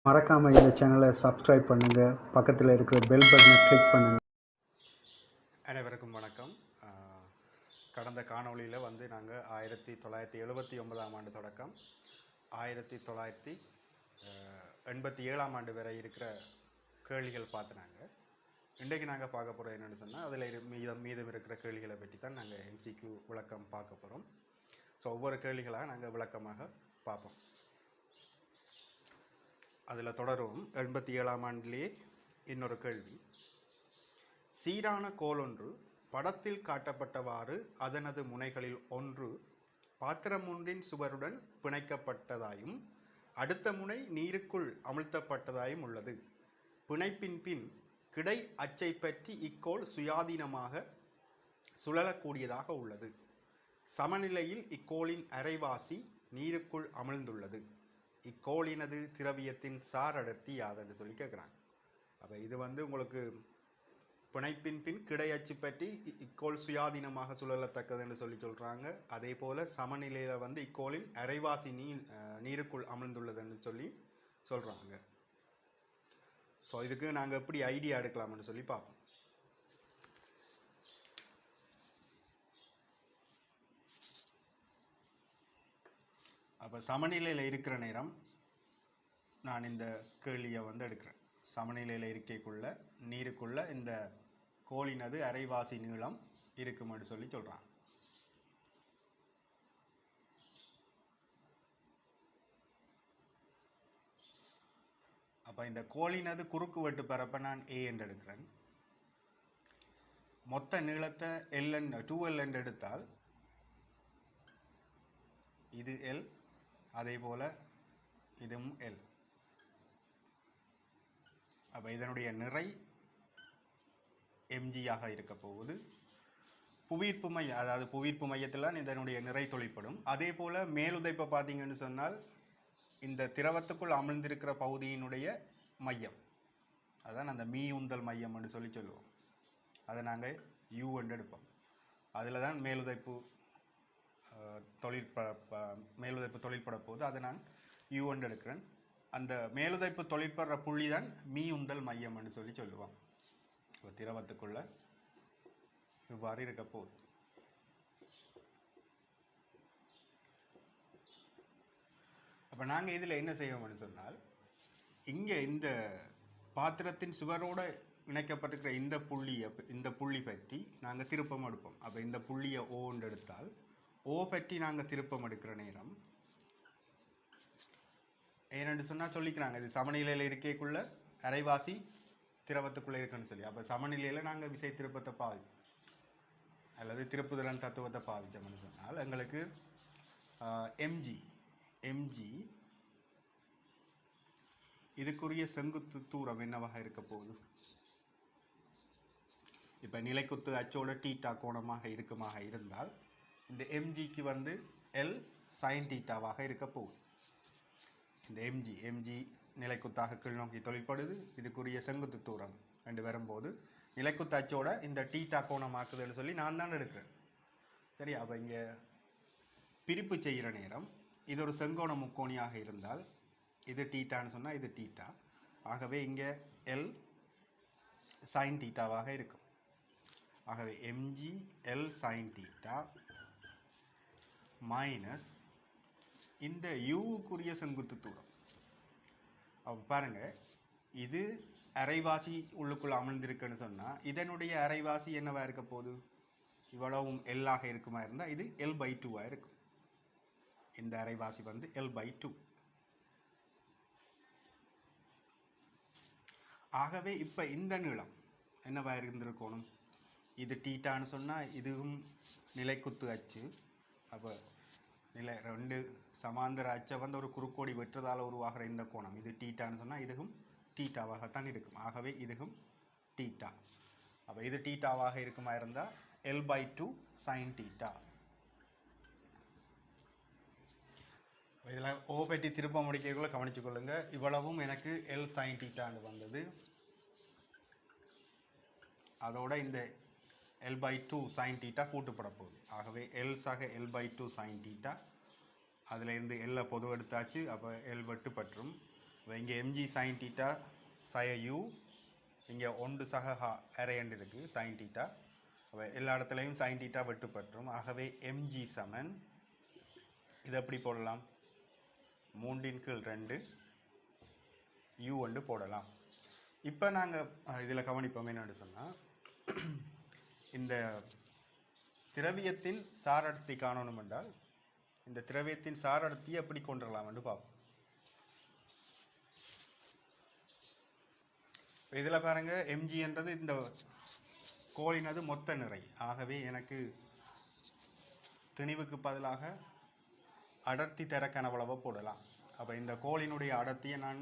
மறக்காமல் இந்த சேனலை சப்ஸ்கிரைப் பண்ணுங்கள், பக்கத்தில் இருக்கிற பெல் பட்டனை கிளிக் பண்ணுங்கள். அனைவருக்கும் வணக்கம். கடந்த காணொளியில் நாங்கள் 1979ஆம் ஆண்டு தொடக்கம் 1987ஆம் ஆண்டு வரை இருக்கிற கேள்விகள் பார்த்துனாங்க. இன்றைக்கு நாங்கள் பார்க்க போகிறோம் என்னென்னு சொன்னால், அதில் மீதம் இருக்கிற கேள்விகளை பற்றி தான் நாங்கள் MCQ விளக்கம் பார்க்க போகிறோம். ஸோ ஒவ்வொரு கேள்விகளாக நாங்கள் விளக்கமாக பார்ப்போம். அதில் தொடரும் 87ஆம் ஆண்டிலேயே இன்னொரு கேள்வி. சீரான கோல் ஒன்று படத்தில் காட்டப்பட்டவாறு அதனது முனைகளில் ஒன்று பாத்திரம் ஒன்றின் சுவருடன் பிணைக்கப்பட்டதாயும் அடுத்த முனை நீருக்குள் அமிழ்த்தப்பட்டதாயும் உள்ளது. பிணைப்பின் பின் கிடை அச்சை பற்றி இக்கோள் சுயாதீனமாக சுழலக்கூடியதாக உள்ளது. சமநிலையில் இக்கோளின் அரைவாசி நீருக்குள் அமிழ்ந்துள்ளது. இக்கோளினது திரவியத்தின் சார் அடர்த்தி யாதென்று சொல்லி கேட்குறாங்க. அப்போ இது உங்களுக்கு பிணைப்பின் பின் கிடை அச்சு பற்றி இக்கோள் சுயாதீனமாக சுழலத்தக்கதுன்னு சொல்கிறாங்க. அதே போல் சமநிலையில் இக்கோளின் அரைவாசி நீருக்குள் அமிழ்ந்துள்ளதுன்னு சொல்கிறாங்க. ஸோ இதுக்கு நாங்கள் எப்படி ஐடியா எடுக்கலாம்னு சொல்லி பார்ப்போம். அப்போ சமநிலையில் இருக்கிற நேரம் நான் இந்த கேள்வியை எடுக்கிறேன். சமநிலையில் இருக்கைக்குள்ள நீருக்குள்ள இந்த கோளினது அரைவாசி நீளம் இருக்குமென்று சொல்கிறாங்க. அப்போ இந்த கோளினது குறுக்கு வெட்டு பரப்பை நான் A என்று எடுக்கிறேன். மொத்த நீளத்தை 2L என்று எடுத்தால் இது L, அதே போல் இதுவும் L. அப்போ இதனுடைய நிறை mg-ஆக இருக்க போகுது. புவியீர்ப்பு மையம், அதாவது புவியீர்ப்பு மையத்தில் இதனுடைய நிறை தொழிற்படும். அதே போல் மேலுதைப்பை பார்த்தீங்கன்னு சொன்னால் இந்த திரவத்துக்குள் அமிழ்ந்திருக்கிற பகுதியினுடைய மையம், அதான் அந்த மீயுந்தல் மையம் என்று சொல்லுவோம். அதை நாங்கள் U என்று எடுப்போம். அதில் தான் மேலுதைப்பு தொழிற்பட போது அதை நான் U என்று எடுக்கிறேன். அந்த மேலுதைப்பு தொழிற்படுற புள்ளி தான் மீயுந்தல் மையம் என்று சொல்லுவோம். இப்போ திரவத்துக்குள்ள இவ்வாறு இருக்க போகுது. அப்போ நாங்கள் இதில் என்ன செய்வோம்னு சொன்னால், இங்கே இந்த பாத்திரத்தின் சுவரோடு இணைக்கப்பட்டிருக்கிற இந்த புள்ளி பற்றி நாங்கள் திருப்பம் எடுப்போம். அப்போ இந்த புள்ளியை ஓன்னு எடுத்தால் O பற்றி நாங்கள் திருப்பம் எடுக்கிற நேரம் ஏன்னு சொன்னால் சொல்லிக்கிறாங்க, இது சமநிலையில் இருக்கைக்குள்ள அரைவாசி திரவத்துக்குள்ளே இருக்குன்னு சொல்லி. அப்போ சமநிலையில் நாங்கள் விசை திருப்பத்தை பாவிப்போம் அல்லது திருப்புதலன் தத்துவத்தை பாவிச்சோம்னு சொன்னால் எங்களுக்கு mg இதுக்குரிய செங்குத்து தூரம் என்னவாக இருக்க போகுது? இப்போ நிலைக்குத்து அச்சோட தீட்டா கோணமாக இருந்தால் இந்த mgக்கு L sin தீட்டாவாக இருக்க போகுது. இந்த mg நிலைக்குத்தாக கீழ் நோக்கி தொழிற்படுது. இதுக்குரிய செங்குத்து தூரம் ரெண்டு வரும்போது நிலைக்குத்து அச்சோட இந்த தீட்டா கோணமாக்குதுன்னு சொல்லி நான் தான் எடுக்கிறேன். சரி, அப்போ இங்கே பிரிப்பு செய்கிற நேரம் இது ஒரு செங்கோண முக்கோணியாக இருந்தால் இது தீட்டான்னு சொன்னால் இது தீட்டா. ஆகவே இங்கே L sin தீட்டாவாக இருக்கும். ஆகவே mg L sin theta minus இந்த யூக்குரிய செங்குத்து தூரம். அப்போ பாருங்கள், இது அரைவாசி உள்ளுக்குள்ள அமிழ்ந்திருக்குன்னு சொன்னால் இதனுடைய அரைவாசி என்னவா இருக்க போகுது? இவ்வளவும் L-ஆக இருக்குமா இருந்தால் இது L/2 இருக்கும். இந்த அரைவாசி L/2. ஆகவே இப்போ இந்த நீளம் என்னவா இருந்திருக்கணும்? இது தீட்டான்னு சொன்னால் இதுவும் நிலைக்குத்து அச்சு. அப்போ ரெண்டு சமாந்தர அச்சை ஒரு குறுக்கோடி வெட்டுறதால் உருவாகிற இந்த கோணம் இது தீட்டான்னு சொன்னால் இதுவும் தீட்டாவாகத்தான் இருக்கும். ஆகவே இதுவும் தீட்டா. அப்போ இது தீட்டாவாக இருக்குமா இருந்தால் L/2 sin தீட்டா. இதில் O பற்றி திருப்ப முடிக்கக்குள்ள கவனிச்சுக்கொள்ளுங்க, இவ்வளவும் எனக்கு L sin தீட்டான்னு வந்தது. அதோட இந்த L/2 sin தீட்டா கூட்டுப்பட போகுது. ஆகவே L சக L/2 sin தீட்டா. அதில் இருந்து L பொது எடுத்தாச்சு. அப்போ L வெட்டு பற்றும். இங்கே எம்ஜி சைன் டீட்டா சய யூ, இங்கே 1 சக அரை எண்டு இருக்குது சைன் டீட்டா. எல்லா இடத்துலையும் சைன் டீட்டா வெட்டுப்பட்டுரும். ஆகவே எம்ஜி சமன் இது எப்படி போடலாம், 3/2 யூ ஒன்று போடலாம். இப்போ நாங்கள் இதில் கவனிப்போம் என்னென்னு சொன்னால், இந்த திரவியத்தின் சாரடர்த்தி காணணும் என்றால் இந்த திரவியத்தின் சாரடர்த்தியை எப்படி கொண்டுடலாம் என்று பார்ப்போம். இதில் பாருங்கள், எம்ஜி என்றது இந்த கோளினது மொத்த நிறை. ஆகவே எனக்கு திணிவுக்கு பதிலாக அடர்த்தி தர கனவளவை போடலாம். அப்போ இந்த கோளினுடைய அடர்த்தியை நான்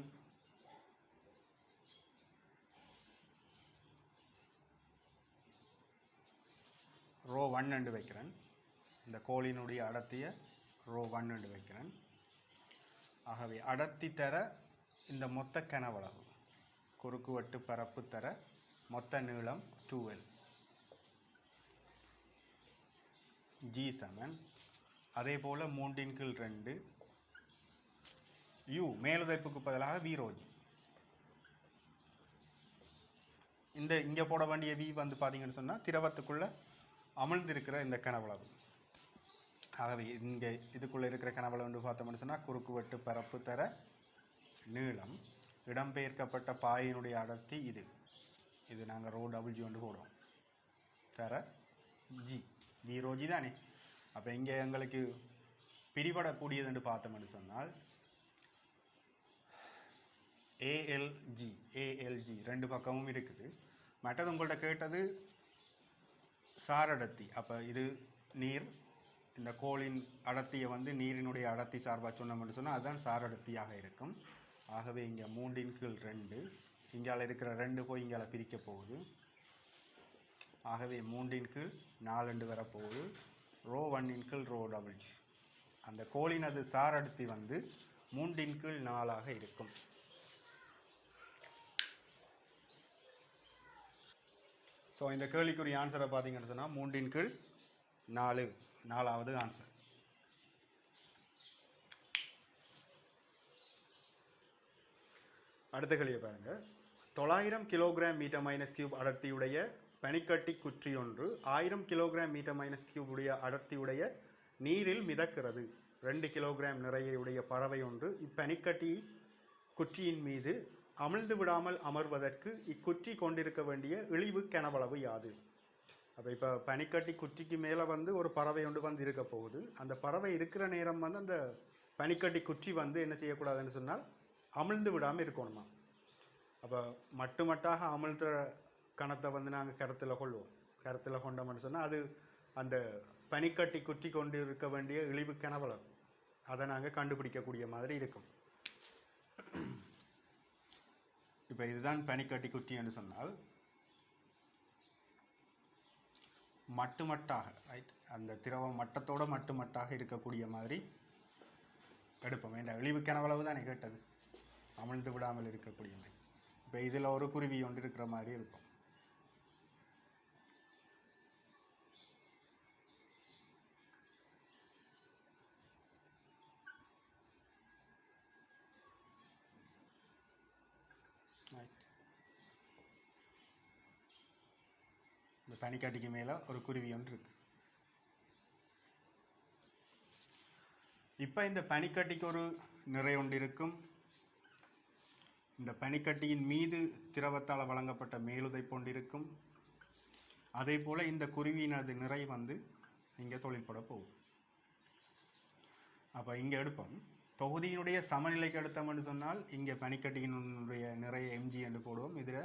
ரோ 1 என்று வைக்கிறேன். இந்த கோளினுடைய அடர்த்தியை ரோ 1 என்று வைக்கிறேன். ஆகவே அடர்த்தி தர இந்த மொத்த கனவளவு குறுக்குவெட்டு பரப்பு தர மொத்த நீளம் 2L G சமன் அதே போல் 3/2 U மேலுதைப்புக்கு பதிலாக V ரோ G. இந்த இங்கே போட வேண்டிய V வந்து பார்த்தீங்கன்னு சொன்னால் திரவத்துக்குள்ளே அமிழ்ந்திருக்கிற இந்த கனவளவு. ஆகவே இங்கே இதுக்குள்ளே இருக்கிற கனவளவு பார்த்தோம்னு சொன்னால் குறுக்குவெட்டு பரப்பு தர நீளம் இடம்பெயர்க்கப்பட்ட பாயினுடைய அடர்த்தி இது நாங்கள் ரோ WG ஒன்று போடுவோம் தர G V ரோ G தானே. அப்போ இங்கே எங்களுக்கு பிரிபடக்கூடியது என்று பார்த்தோம்னு சொன்னால் ALG ரெண்டு பக்கமும் இருக்குது. மற்றது உங்கள்கிட்ட கேட்டது சாரடர்த்தி. அப்போ இது நீர், இந்த கோளின் அடர்த்தியை வந்து நீரினுடைய அடர்த்தி சார்பாக சொன்னோம்னு சொன்னால் அதுதான் சாரடர்த்தியாக இருக்கும். ஆகவே இங்கே 3/2 இங்கால இருக்கிற 2 போய் இங்கால பிரிக்க போகுது. ஆகவே 3/4 வரப்போகுது. Rho 1/ρ WG. அந்த கோளினது சாரடர்த்தி வந்து 3/4 இருக்கும். ஸோ இந்த கேள்விக்குரிய ஆன்சரை பார்த்தீங்கன்னு சொன்னால் 3/4 4வது ஆன்சர். அடுத்த கேள்வியை பாருங்கள். 900 கிலோகிராம் மீட்டர்-3 அடர்த்தியுடைய பனிக்கட்டி குற்றி ஒன்று 1000 கிலோகிராம் மீட்டர்-3 உடைய அடர்த்தியுடைய நீரில் மிதக்கிறது. 2 கிலோகிராம் நிறையுடைய பறவை ஒன்று இப்பனிக்கட்டி குற்றியின் மீது அமிழ்ந்து விடாமல் அமர்வதற்கு இக்குற்றி கொண்டிருக்க வேண்டிய இழிவு கனவளவு யாது? அப்போ இப்போ பனிக்கட்டி குற்றிக்கு மேலே வந்து ஒரு பறவை ஒன்று வந்து இருக்க போகுது. அந்த பறவை இருக்கிற நேரம் வந்து அந்த பனிக்கட்டி குற்றி வந்து என்ன செய்யக்கூடாதுன்னு சொன்னால் அமிழ்ந்து விடாமல் இருக்கணுமா. அப்போ மட்டுமட்டாக அமிழ்த்துற கணத்தை வந்து நாங்கள் கருத்தில் கொண்டோம்னு சொன்னால் அது அந்த பனிக்கட்டி குற்றி கொண்டு இருக்க வேண்டிய இழிவு கனவளவு அதை நாங்கள் கண்டுபிடிக்கக்கூடிய மாதிரி இருக்கும். இப்போ இதுதான் பனிக்கட்டி குற்றி என்று சொன்னால் மட்டுமட்டாக ரைட், அந்த திரவம் மட்டத்தோடு மட்டுமட்டாக இருக்கக்கூடிய மாதிரி எடுப்போம். இந்த இழிவு கனவளவு தானே கேட்டது, அமிழ்ந்து விடாமல் இருக்கக்கூடிய மாதிரி. இப்போ இதில் ஒரு குருவி ஒன்று இருக்கிற மாதிரி இருக்கும். இந்த பனிக்கட்டிக்கு மேலே ஒரு குருவி ஒன்று இருக்கு. இப்போ இந்த பனிக்கட்டிக்கு ஒரு நிறை ஒன்று இருக்கும். இந்த பனிக்கட்டியின் மீது திரவத்தால் வழங்கப்பட்ட மேலுதை கொண்டிருக்கும். அதே போல் இந்த குருவியினது நிறை வந்து இங்கே தொழில்பட போகும். அப்போ இங்கே எடுப்போம். தொகுதியினுடைய சமநிலைக்கு எடுத்தோம்னு சொன்னால் இங்கே பனிக்கட்டியினுடைய நிறைய எம்ஜி என்று போடுவோம். இதில்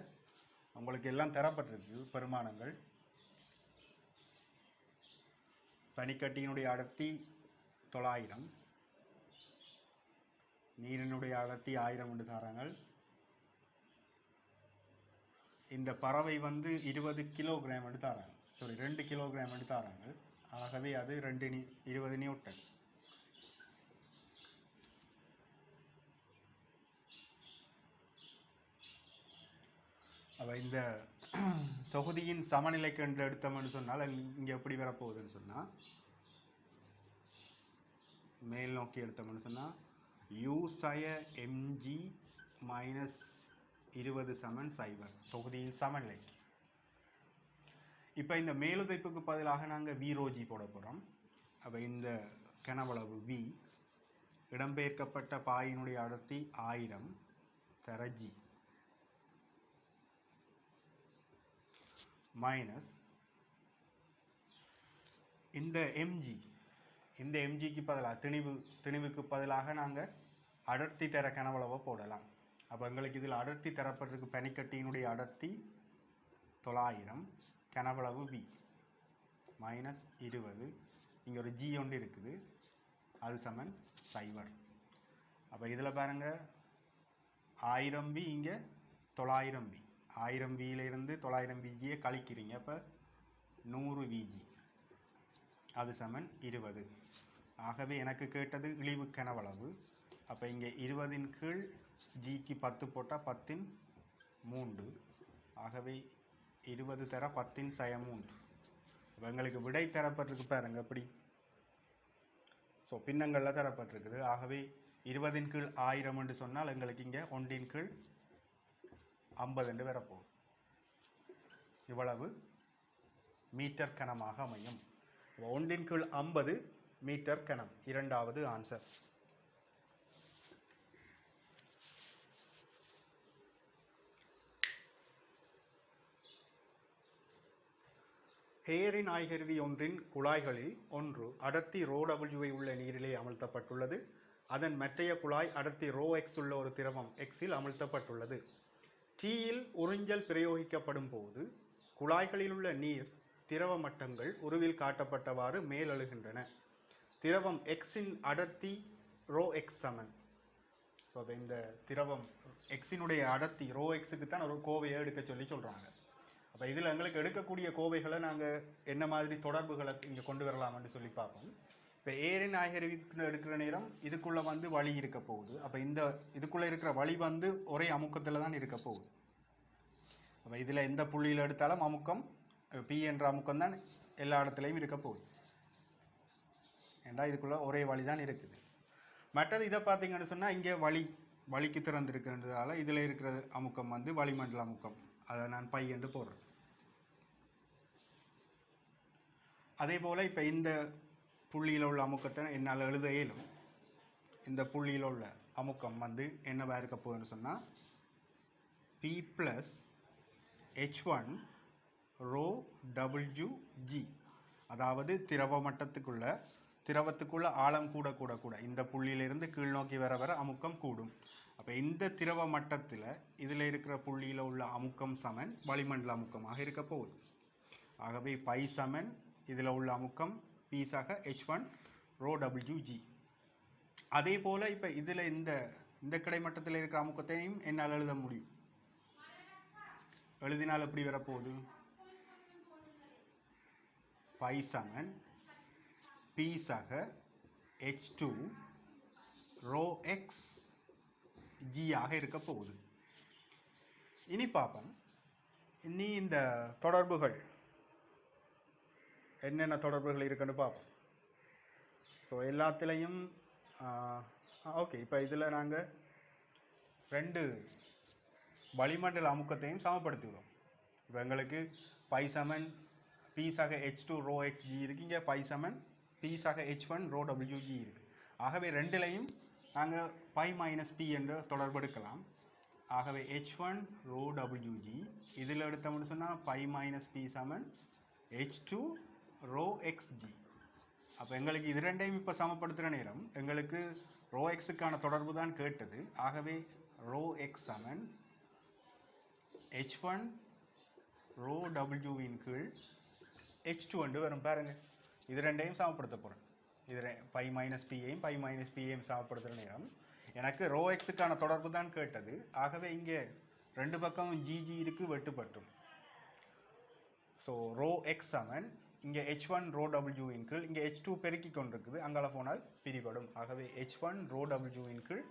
உங்களுக்கு எல்லாம் தரப்பட்டிருக்கு பெருமானங்கள். பனிக்கட்டியினுடைய அடர்த்தி 900, நீரினுடைய அடர்த்தி 1000 என்று தாராங்க. இந்த பறவை வந்து 20 கிலோகிராம் எடுத்து தாராங்க, 2 கிலோகிராம் எடுத்து தாராங்க. ஆகவே அது 20 நியூட்டன். அப்போ இந்த தொகுதியின் சமநிலைக்கு என்று எடுத்தோம்னு சொன்னால் இங்கே எப்படி வரப்போகுதுன்னு சொன்னால் மேல் நோக்கி எடுத்தோம்னு சொன்னால் U சய mg மைனஸ் 20 சமன் 0 தொகுதியின் சமநிலைக்கு. இப்போ இந்த மேலுதைப்புக்கு பதிலாக நாங்கள் V போட போகிறோம். அப்போ இந்த கனவளவு V இடம்பெயர்க்கப்பட்ட பாயினுடைய அடர்த்தி 1000 தர G மைனஸ் இந்த mgக்கு பதிலாக திணிவுக்கு பதிலாக நாங்கள் அடர்த்தி தர கனவளவை போடலாம். அப்போ எங்களுக்கு இதில் அடர்த்தி தரப்பட்டிருக்கு பனிக்கட்டியினுடைய அடர்த்தி 900 கனவளவு V மைனஸ் 20 இங்கே ஒரு G ஒன்று இருக்குது அது சமன் 0. அப்போ இதில் பாருங்கள் 1000 V இங்கே 900 V 1000 Vயிலிருந்து 900 VGயை கழிக்கிறீங்க. அப்போ 100 VG அது சமன் 20. ஆகவே எனக்கு கேட்டது இழிவு கனவளவு. அப்போ இங்கே 20 கீழ் Gக்கு 10 போட்டால் 10 3. ஆகவே 20 தர 10 3. இப்போ எங்களுக்கு விடை தரப்பட்டிருக்கு பாருங்க அப்படி. ஸோ பின்னங்களில் தரப்பட்டிருக்குது. ஆகவே 20 கீழ் 1000 என்று சொன்னால் எங்களுக்கு இங்கே 1 கீழ் 50 என்று வரப்போகும். இவ்வளவு மீட்டர் கனமாக அமையும். 1 கீழ் 50 மீட்டர் கனம் இரண்டாவது ஆன்சர். ஹேரின் ஆய்கருவி ஒன்றின் குழாய்களில் ஒன்று அடர்த்தி ρW உள்ள நீரிலே அமர்த்தப்பட்டுள்ளது. அதன் மற்றைய குழாய் அடர்த்தி ρx உள்ள ஒரு திரவம் எக்ஸில் அமர்த்தப்பட்டுள்ளது. டீயில் உறிஞ்சல் பிரயோகிக்கப்படும் போது குழாய்களில் உள்ள நீர் திரவ மட்டங்கள் உருவில் காட்டப்பட்டவாறு மேலெழுகின்றன. திரவம் எக்ஸின் அடர்த்தி ρx சமன். ஸோ அப்போ இந்த திரவம் எக்ஸினுடைய அடர்த்தி ρxக்கு தான் ஒரு கோவையை எடுக்க சொல்கிறாங்க. அப்போ இதில் எங்களுக்கு எடுக்கக்கூடிய கோவைகளை நாங்கள் என்ன மாதிரி தொடர்புகளை இங்கே கொண்டு வரலாம்னு சொல்லி பார்ப்போம். இப்போ ஏரின் ஆய்கருவிக்கு எடுக்கிற நேரம் இதுக்குள்ளே வந்து வழி இருக்க போகுது. அப்போ இந்த இதுக்குள்ளே இருக்கிற வழி வந்து ஒரே அமுக்கத்தில் தான் இருக்க போகுது. அப்போ இதில் எந்த புள்ளியில் எடுத்தாலும் அமுக்கம் P என்ற அமுக்கம் தான் எல்லா இடத்துலையும் இருக்க போகுது. ஏண்டா இதுக்குள்ளே ஒரே வழி தான் இருக்குது. மற்றது இதை பார்த்தீங்கன்னு சொன்னால் இங்கே வழிக்கு திறந்துருக்கிறதுனால இதில் இருக்கிற அமுக்கம் வந்து வளிமண்டல அமுக்கம். அதை நான் பை என்று போடுறேன். அதே போல் இப்போ இந்த புள்ளியில் உள்ள அமுக்கத்தை என்னால் எழுத இயலும். இந்த புள்ளியில் உள்ள அமுக்கம் வந்து என்னவா இருக்க போகுதுன்னு சொன்னால் P + H1 ρWG. அதாவது திரவத்துக்குள்ள ஆழம் கூட இந்த புள்ளியிலிருந்து கீழ் நோக்கி வர அமுக்கம் கூடும். அப்போ இந்த திரவ மட்டத்தில் இதில் இருக்கிற புள்ளியில் உள்ள அமுக்கம் சமன் வளிமண்டல அமுக்கமாக இருக்க போகுது. ஆகவே பை சமன் இதில் உள்ள அமுக்கம் P சக H1 ρWG. அதே போல் இப்போ இதில் இந்த கிடைமட்டத்தில் இருக்கிற அமுக்கத்தையும் என்னால் எழுத முடியும். எழுதினால் எப்படி வரப்போகுது? பை சமன் P சக H2 ρx G ஆக இருக்க போகுது. இனி பார்ப்போம். இனி இந்த தொடர்புகள் என்னென்ன தொடர்புகள் இருக்குன்னு பார்ப்போம். ஸோ எல்லாத்துலேயும் ஓகே. இப்போ இதில் நாங்கள் 2 வளிமண்டல அமுக்கத்தையும் சமப்படுத்துகிறோம். இப்போ எங்களுக்கு பை சமன் P சக H2 ρx G இருக்குது. இங்கே பை சமன் P சக H1 ρWG இருக்குது. ஆகவே ரெண்டுலையும் நாங்கள் பை மைனஸ் P என்ற தொடர்பு எடுக்கலாம். ஆகவே H1 ρWG இதில் எடுத்தோம்னு சொன்னால் by minus P Saman H2 ρxG. அப்போ எங்களுக்கு இது ரெண்டையும் இப்போ சமப்படுத்துகிற நேரம் எங்களுக்கு ρxக்கான தொடர்பு தான் கேட்டது. ஆகவே ρx சமன் H1 ρWவின் கீழ் H2 என்று வரும். பாருங்கள், இது ரெண்டையும் சமப்படுத்த போகிறேன். இது பை மைனஸ் பியையும் பை மைனஸ் பியையும் சமப்படுத்துகிற நேரம் எனக்கு ρxக்கான தொடர்பு தான் கேட்டது. ஆகவே இங்கே ரெண்டு பக்கமும் ஜிஜி இருக்குது, வெட்டுப்பட்டும். ஸோ ρx சமன் இங்கே H1 ρWவின் கீழ் இங்கே H2 பெருக்கி கொண்டிருக்குது, அங்கால போனால் பிரிபடும். ஆகவே H1 ρWவின் கீழ்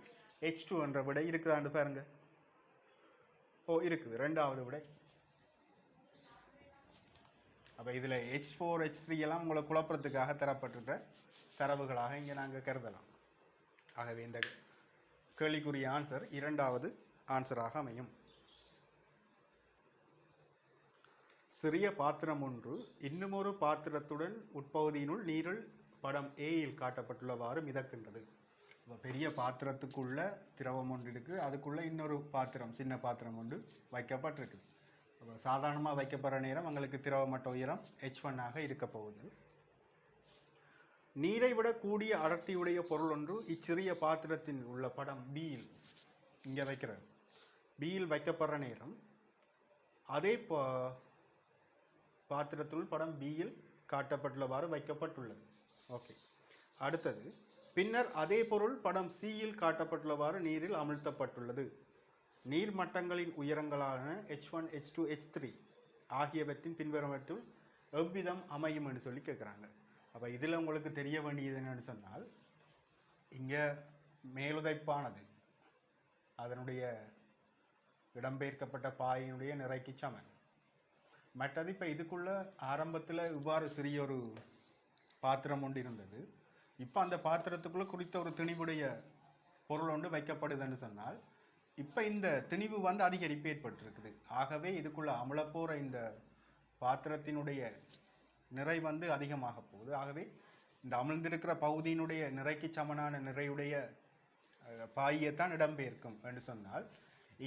H2 என்ற விடை இருக்குதான்னு பாருங்க. ஓ இருக்குது, ரெண்டாவது விடை. அப்போ இதில் H4 H3 எல்லாம் உங்களை குழப்பறதுக்காக தரப்பட்டுட்ட தரவுகளாக இங்கே நாங்கள் கருதலாம். ஆகவே இந்த கேள்விக்குரிய ஆன்சர் இரண்டாவது ஆன்சராக அமையும். சிறிய பாத்திரம் ஒன்று இன்னுமொரு பாத்திரத்துடன் உட்பகுதியினுள் நீரில் படம் ஏயில் காட்டப்பட்டுள்ளவாறு மிதக்கின்றது. பெரிய பாத்திரத்துக்குள்ள திரவம் ஒன்று இருக்குது, அதுக்குள்ளே இன்னொரு பாத்திரம் சின்ன பாத்திரம் ஒன்று வைக்கப்பட்டிருக்குது. சாதாரணமாக வைக்கப்படுற நேரம் எங்களுக்கு திரவ மட்ட உயரம் h1 இருக்க போகுது. நீரை விட கூடிய அடர்த்தியுடைய பொருள் ஒன்று இச்சிறிய பாத்திரத்தின் உள்ள படம் பியில் இங்கே வைக்கிறது. பியில் வைக்கப்படுற நேரம் அதே பாத்திரத்துள் படம் பியில் காட்டப்பட்டுள்ளவாறு வைக்கப்பட்டுள்ளது. ஓகே, அடுத்தது பின்னர் அதே பொருள் படம் சியில் காட்டப்பட்டுள்ளவாறு நீரில் அமிழ்த்தப்பட்டுள்ளது. நீர் மட்டங்களின் உயரங்களான h1, h2, h3 ஆகியவற்றின் பின்வருவற்றுள் எவ்விதம் அமையும் என்று சொல்லி கேட்குறாங்க. அப்போ இதில் உங்களுக்கு தெரிய வேண்டியது என்னன்னு சொன்னால், இங்கே மேலுதைப்பானது அதனுடைய இடம்பெயர்க்கப்பட்ட பாயினுடைய நிறைக்கு சமன். மற்றது இப்போ இதுக்குள்ள ஆரம்பத்தில் இவ்வாறு சிறிய ஒரு பாத்திரம் ஒன்று இருந்தது. இப்போ அந்த பாத்திரத்துக்குள்ளே குறித்த ஒரு திணிவுடைய பொருள் ஒன்று வைக்கப்படுதுன்னு சொன்னால், இப்போ இந்த திணிவு வந்து அதிகரிப்பு ஏற்பட்டிருக்குது. ஆகவே இதுக்குள்ள அமலப்போகிற இந்த பாத்திரத்தினுடைய நிறை வந்து அதிகமாக போகுது. ஆகவே இந்த அமிழ்ந்திருக்கிற பகுதியினுடைய நிறைக்கு சமனான நிறையுடைய பாயைத்தான் இடம்பெயர்க்கும் என்று சொன்னால்,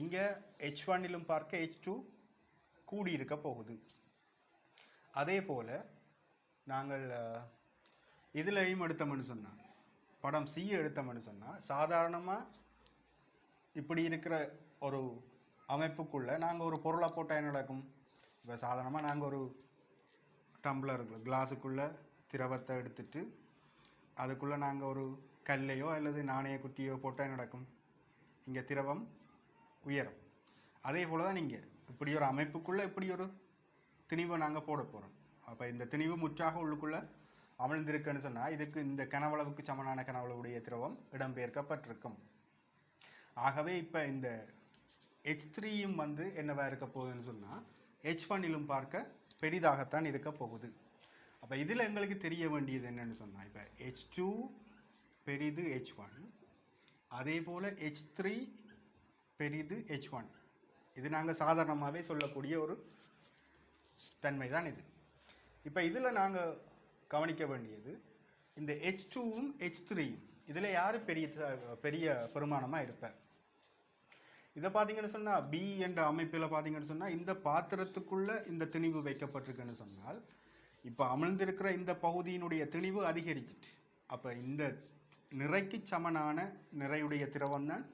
இங்கே h1 பார்க்க h2 கூடியிருக்க போகுது. அதே போல் நாங்கள் இதிலையும் எடுத்தோம்னு சொன்னால், படம் சி எடுத்தோம்னு சொன்னால், சாதாரணமாக இப்படி இருக்கிற ஒரு அமைப்புக்குள்ளே நாங்கள் ஒரு பொருளை போட்டால் என்ன நடக்கும்? இப்போ சாதாரணமாக நாங்கள் ஒரு டம்ளர் கிளாஸுக்குள்ளே திரவத்தை எடுத்துட்டு அதுக்குள்ளே நாங்கள் ஒரு கல்லையோ அல்லது நாணய குட்டியோ போட்டால் என்ன நடக்கும்? இங்கே திரவம் உயரும். அதே போல் தான் நீங்கள் இப்படி ஒரு அமைப்புக்குள்ளே இப்படி ஒரு திணிவை நாங்கள் போட போகிறோம். அப்போ இந்த திணிவு முற்றாக உள்ளுக்குள்ளே அமிழ்ந்திருக்குன்னு சொன்னால், இதுக்கு இந்த கனவளவுக்கு சமனான கனவளவுடைய திரவம் இடம்பெயர்க்கப்பட்டிருக்கும். ஆகவே இப்போ இந்த h3யும் வந்து என்னவா இருக்க போகுதுன்னு சொன்னால், h1 பார்க்க பெரிதாகத்தான் இருக்க போகுது. அப்போ இதில் எங்களுக்கு தெரிய வேண்டியது என்னென்னு சொன்னால், இப்போ h2 பெரிது h1, அதே போல் h3 பெரிது h1. இது நாங்கள் சாதாரணமாகவே சொல்லக்கூடிய ஒரு தன்மை தான் இது. இப்போ இதில் நாங்கள் கவனிக்க வேண்டியது, இந்த h2வும் h3யும் இதில் யார் பெரிய பெருமானமாக இருப்பார்? இதை பார்த்தீங்கன்னு சொன்னால், பி என்ற அமைப்பில் பார்த்தீங்கன்னு சொன்னால், இந்த பாத்திரத்துக்குள்ளே இந்த திணிவு வைக்கப்பட்டிருக்குன்னு சொன்னால், இப்போ அமிழ்ந்திருக்கிற இந்த பகுதியினுடைய திணிவு அதிகரிச்சிட்டு, அப்போ இந்த நிறைக்கு சமனான நிறையுடைய திரவம் தான்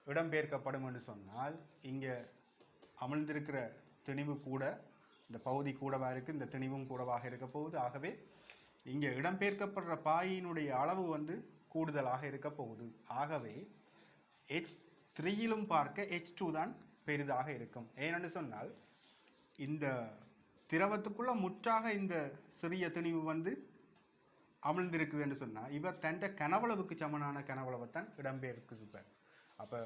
இடம்பெயர்க்கப்படும் என்று சொன்னால், இங்கே அமிழ்ந்திருக்கிற திணிவு கூட, இந்த பகுதி கூடவாக இருக்குது, இந்த திணிவும் கூடவாக இருக்க போகுது. ஆகவே இங்கே இடம்பெயர்க்கப்படுற பாயினுடைய அளவு வந்து கூடுதலாக இருக்க போகுது. ஆகவே h3 பார்க்க h2 தான் பெரிதாக இருக்கும். ஏனென்று சொன்னால், இந்த திரவத்துக்குள்ள முற்றாக இந்த சிறிய திணிவு வந்து அமிழ்ந்திருக்குது என்று சொன்னால், இவர் தன் கனவளவுக்கு சமனான கனவளவைத்தான் இடம்பெயர்க்குது. இப்போ அப்போ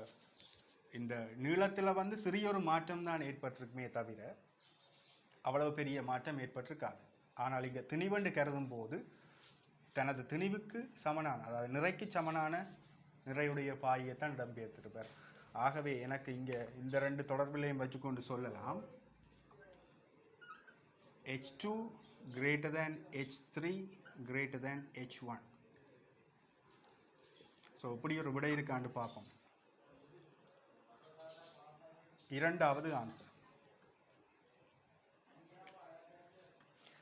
இந்த நீளத்தில் வந்து சிறிய ஒரு மாற்றம் தான் ஏற்பட்டிருக்குமே தவிர அவ்வளவு பெரிய மாற்றம் ஏற்பட்டிருக்காது. ஆனால் இங்கே திணிவென்று கருதும் போது தனது திணிவுக்கு சமனான, அதாவது நிறைக்கு சமனான நிறையுடைய பாயைத்தான் இடம்பெயர்த்திருப்பார். ஆகவே எனக்கு இங்கே இந்த ரெண்டு தொடர்பிலையும் வச்சுக்கொண்டு சொல்லலாம், h2 greater than h3 greater than h1. So இப்படி ஒரு விடை இருக்காண்டு பார்ப்போம். இரண்டாவது ஆன்சர்.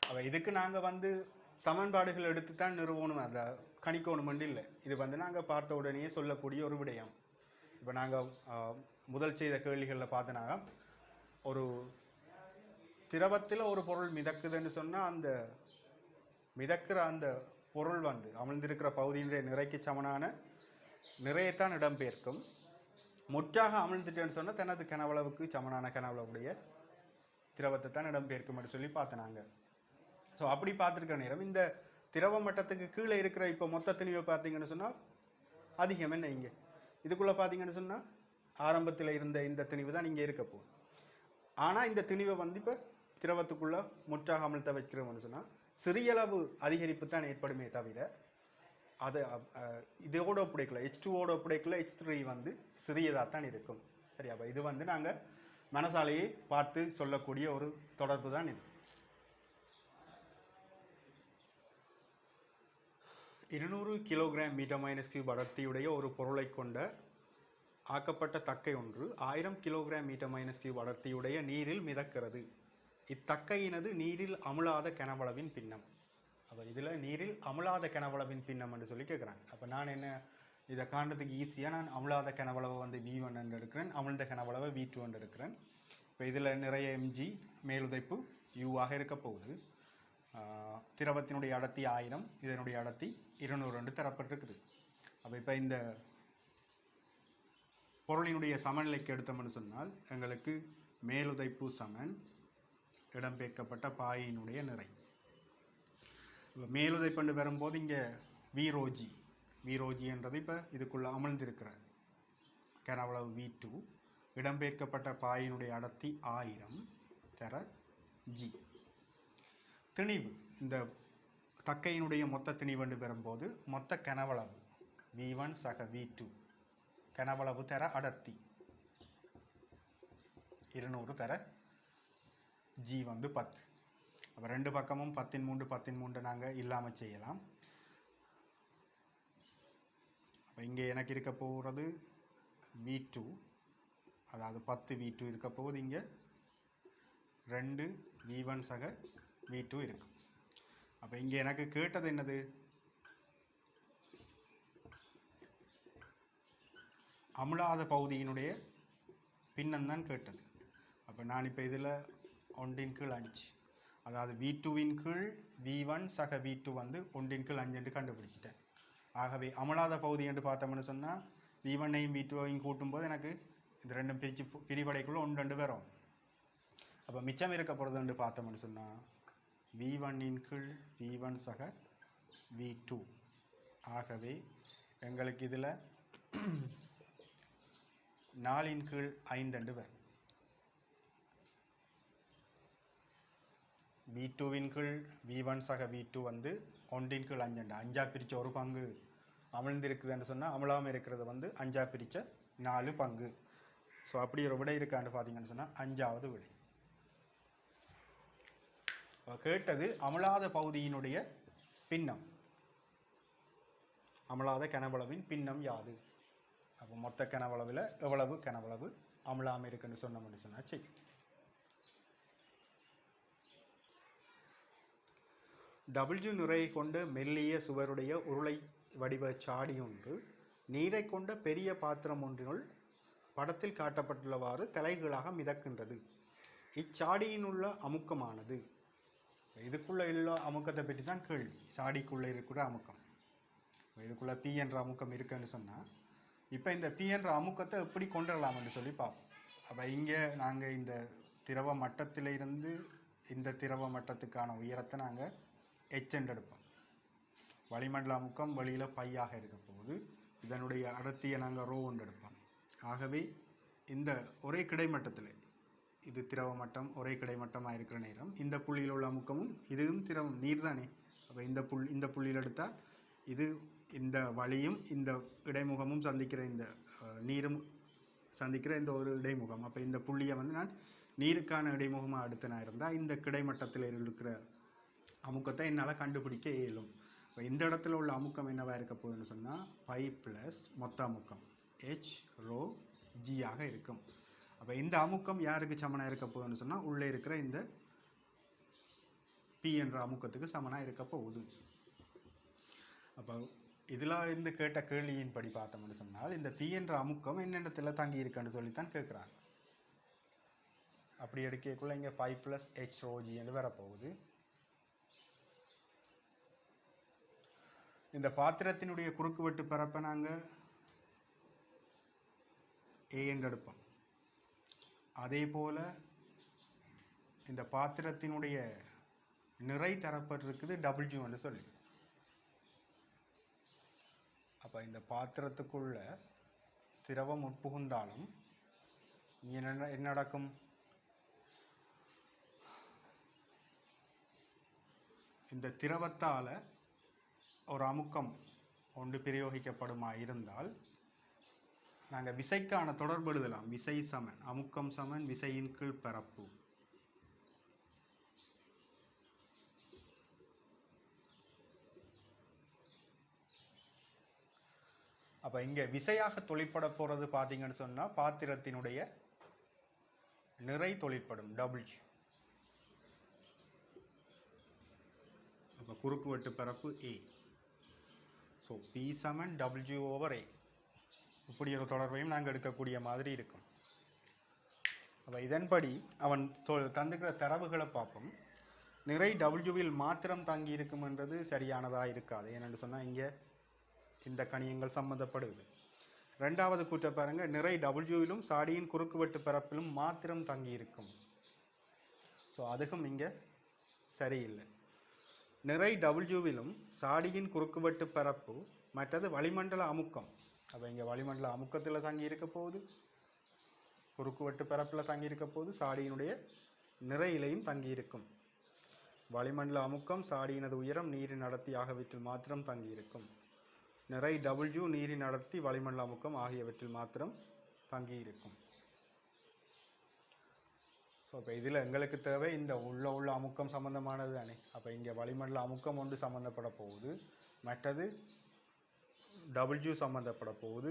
அப்போ இதுக்கு நாங்கள் வந்து சமன்பாடுகள் எடுத்து தான் நிறுவனம், அதை கணிக்கணுமெண்டு இல்லை. இது வந்து நாங்கள் பார்த்த உடனே சொல்லக்கூடிய ஒரு விடயம். இப்போ நாங்கள் முதல் செய்த கேள்விகளில் பார்த்தனாங்க, ஒரு திரவத்தில் ஒரு பொருள் மிதக்குதுன்னு சொன்னால், அந்த மிதக்கிற அந்த பொருள் வந்து அமிழ்ந்திருக்கிற பகுதியினுடைய நிறைக்கு சமனான நிறையத்தான் இடம்பெயர்க்கும். முற்றாக அமிழ்ந்துட்டேன்னு சொன்னால் தனது கனவளவுக்கு சமனான கனவளவுடைய திரவத்தை தான் இடம்பெயர்க்கும் சொல்லி பார்த்தனாங்க. ஸோ அப்படி பார்த்துருக்க நேரம் இந்த திரவ மட்டத்துக்கு கீழே இருக்கிற இப்போ மொத்த திணிவை பார்த்தீங்கன்னு சொன்னால் அதிகம் என்ன இங்கே இதுக்குள்ளே பார்த்தீங்கன்னு சொன்னால் ஆரம்பத்தில் இருந்த இந்த திணிவு தான் இங்கே இருக்க போகுது. ஆனால் இந்த திணிவை வந்து இப்போ திரவத்துக்குள்ளே முற்றாக அமிழ்த்த வைக்கிறோம்னு சொன்னால் சிறியளவு அதிகரிப்பு தான் ஏற்படுமே தவிர அது இதோட ஒப்படைக்கல, h2ஓட ஒப்படைக்கல h3 வந்து சிறியதாக தான் இருக்கும். சரி, அப்போ இது வந்து நாங்கள் மனசாலேயே பார்த்து சொல்லக்கூடிய ஒரு தொடர்பு தான் இது. 200 கிலோகிராம் மீட்டர் மைனஸ் கியூப் அடர்த்தியுடைய ஒரு பொருளை கொண்ட ஆக்கப்பட்ட தக்கை ஒன்று 1000 கிலோகிராம் மீட்டர் மைனஸ் கியூப் அடர்த்தியுடைய நீரில் மிதக்கிறது. இத்தக்கையினது நீரில் அமுலாத கனவளவின் பின்னம். அப்போ இதில் நீரில் அமுலாத கனவளவின் பின்னம் என்று சொல்லி கேட்குறாங்க. அப்போ நான் என்ன இதை காண்றதுக்கு ஈஸியாக நான் அமுலாத கனவளவை வந்து V1 என்று எடுக்கிறேன், அமுழ்ந்த கனவளவை V2 என்று எடுக்கிறேன். இப்போ இதில் நிறைய mg மேலுதைப்பு U-ஆக இருக்க போகுது. திரவத்தினுடைய அடர்த்தி 1000, இதனுடைய அடர்த்தி 200 தரப்பட்டிருக்குது. அப்போ இப்போ இந்த பொருளினுடைய சமநிலைக்கு எடுத்தோம்னு சொன்னால் எங்களுக்கு மேலுதைப்பு சமன் இடம்பெயர்க்கப்பட்ட பாயினுடைய நிறை. இப்போ மேலுதைப்பண்டு வரும்போது இங்கே வீரோஜி என்றது இப்போ இதுக்குள்ளே அமர்ந்திருக்கிற கனவளவு V2, இடம்பெயர்க்கப்பட்ட பாயினுடைய அடர்த்தி 1000 தர G. திணிவு, இந்த தக்கையினுடைய மொத்த திணிவண்டு பெறும்போது மொத்த கனவளவு V1 சக V2 கனவளவு தர அடர்த்தி 200 தர G வந்து 10. அப்போ ரெண்டு பக்கமும் 10 நாங்கள் இல்லாமல் செய்யலாம். அப்போ இங்கே எனக்கு இருக்க போகிறது V2, அதாவது 10 V2 இருக்க போகுது. இங்கே 2 V1 சக V2 இருக்கு. அப்போ இங்கே எனக்கு கேட்டது என்னது? அமுலாத பகுதியினுடைய பின்னம் தான் கேட்டது. அப்போ நான் இப்போ இதில் 1/5, அதாவது V2 கீழ் V1 சக V2 வந்து 1/5 என்று கண்டுபிடிச்சிட்டேன். ஆகவே அமுலாத பகுதி என்று பார்த்தோம்னு சொன்னால் V1ஐயும் V2ஐயும் கூட்டும்போது எனக்கு இது ரெண்டும் பிரிவடைக்குள்ளே 1 வரும். அப்போ மிச்சம் இருக்க போகிறது என்று பார்த்தோம்னு சொன்னால் V1 கீழ் V1 சக V2. ஆகவே எங்களுக்கு இதில் 4 கீழ் 5 வரும். V2 கீழ் V1 சக V2 வந்து 1 கீழ் 5, 5 பிரித்த ஒரு பங்கு அமிழ்ந்திருக்குதுன்னு சொன்னால் அமிழாமல் இருக்கிறது வந்து 5 பிரித்த 4 பங்கு. ஸோ அப்படி ஒரு விடை இருக்கான்னு பார்த்தீங்கன்னு சொன்னால் 5வது விடை. கேட்டது அமுலாத பகுதியினுடைய பின்னம், அமுலாத கனவளவின் பின்னம் யாது? அப்போ மொத்த கனவளவில் எவ்வளவு கனவளவு அமுலாமல் இருக்குன்னு சொன்னோம்னு சொன்னால் சரி. W நிறையை கொண்ட மெல்லிய சுவருடைய உருளை வடிவ சாடி ஒன்று நீரை கொண்ட பெரிய பாத்திரம் ஒன்றினுள் படத்தில் காட்டப்பட்டுள்ளவாறு தலைகீழாக மிதக்கின்றது. இச்சாடியினுள்ள அமுக்கமானது, இதுக்குள்ளே உள்ள அமுக்கத்தை பற்றி தான் கேள்வி. சாடிக்குள்ளே இருக்கிற அமுக்கம், இதுக்குள்ளே P என்ற அமுக்கம் இருக்குன்னு சொன்னால் இப்போ இந்த P என்ற அமுக்கத்தை எப்படி கொண்டுடலாம்னு சொல்லி பார்ப்போம். அப்போ இங்கே நாங்கள் இந்த திரவ மட்டத்திலிருந்து இந்த திரவ மட்டத்துக்கான உயரத்தை நாங்கள் H என்று எடுப்போம். வளிமண்டல அமுக்கம் வெளியில் பையாக இருக்க போது இதனுடைய அடர்த்தியை நாங்கள் ரோ ஒன்று எடுப்போம். ஆகவே இந்த ஒரே கிடைமட்டத்தில் இது திரவ மட்டம் ஒரே கிடைமட்டமாக இருக்கிற நேரம் இந்த புள்ளியில் உள்ள அமுக்கமும் இதுவும் திரவம் நீர் தானே. அப்போ இந்த புள்ளியில் எடுத்தால் இது இந்த வழியும் இந்த இடைமுகமும் சந்திக்கிற இந்த நீரும் சந்திக்கிற இந்த ஒரு இடைமுகம். அப்போ இந்த புள்ளியை வந்து நான் நீருக்கான இடைமுகமாக அடுத்த நான் இருந்தால் இந்த கிடைமட்டத்தில் இருக்கிற அமுக்கத்தை என்னால் கண்டுபிடிக்க இயலும். இப்போ இந்த இடத்துல உள்ள அமுக்கம் என்னவாக இருக்க போகுதுன்னு சொன்னால் பை ப்ளஸ் மொத்த அமுக்கம் H ரோ G ஆக இருக்கும். அப்போ இந்த அமுக்கம் யாருக்கு சமனாக இருக்க போகுதுன்னு சொன்னால் உள்ளே இருக்கிற இந்த P என்ற அமுக்கத்துக்கு சமனாக இருக்க போகுது. அப்போ இதில் இருந்து கேட்ட கேள்வியின் படி பார்த்தோம்னு சொன்னால் இந்த P என்ற அமுக்கம் என்னென்னத்தில் தங்கி இருக்குன்னு சொல்லித்தான் கேட்குறாங்க. அப்படி எடுக்கக்குள்ள இங்கே pi plus H rho G என்று வரப்போகுது. இந்த பாத்திரத்தினுடைய குறுக்கு வெட்டு பரப்பை நாங்கள் A என்று எடுப்போம். அதே போல் இந்த பாத்திரத்தினுடைய நிறை தரப்பட்டிருக்குது W என்று சொல்லி. அப்போ இந்த பாத்திரத்துக்குள்ள திரவம் உட்புகுந்தாலும் என்ன நடக்கும்? இந்த திரவத்தால் ஒரு அமுக்கம் ஒன்று பிரயோகிக்கப்படுமா இருந்தால் நாங்கள் விசைக்கான தொடர்பு எழுதலாம். விசை சமன் அமுக்கம் சமன் விசையின் கீழ் பரப்பு. அப்போ இங்கே விசையாக தொழிற்பட போகிறது பார்த்தீங்கன்னு சொன்னால் பாத்திரத்தினுடைய நிறை தொழிற்படும் டபுள்யூ. அப்போ குறுக்குவெட்டு பரப்பு ஏ. ஸோ பி சமன் டபுள்யூ ஓவர் ஏ. இப்படி ஒரு தொடர்பையும் நாங்கள் எடுக்கக்கூடிய மாதிரி இருக்கும். அப்போ இதன்படி அவன் தந்துக்கிற தரவுகளை பார்ப்போம். நிறை டபுள்யூவில் மாத்திரம் தங்கி இருக்கும்ன்றது சரியானதாக இருக்காது. ஏன்னு சொன்னால் இங்கே இந்த கணியங்கள் சம்மந்தப்படுது. ரெண்டாவது கூற்ற பாருங்க, நிறை டபுள்யூவிலும் சாடியின் குறுக்குவெட்டு பரப்பிலும் மாத்திரம் தங்கி இருக்கும். ஸோ அதுவும் இங்கே சரியில்லை. நிறை டபுள்யூவிலும் சாடியின் குறுக்குவெட்டு பரப்பு மற்றது வளிமண்டல அமுக்கம். அப்போ இங்கே வளிமண்டல அமுக்கத்தில் தங்கி இருக்க போகுது, குறுக்குவெட்டு பரப்பில் தங்கி இருக்க போகுது, சாடியினுடைய நிறையிலையும் தங்கி இருக்கும். வளிமண்டல அமுக்கம் சாடியினது உயரம் நீரின் அடர்த்தி ஆகியவற்றில் மாத்திரம் தங்கி இருக்கும். நிறை டபுள்யூ நீரின் அடர்த்தி வளிமண்டல அமுக்கம் ஆகியவற்றில் மாத்திரம் தங்கி இருக்கும். ஸோ இப்போ இதில் எங்களுக்கு தேவை இந்த உள்ள அமுக்கம் சம்பந்தமானது தானே. அப்போ இங்கே வளிமண்டல அமுக்கம் ஒன்று சம்மந்தப்பட போகுது, மற்றது டபுள்யூ சம்மந்தப்பட போகுது,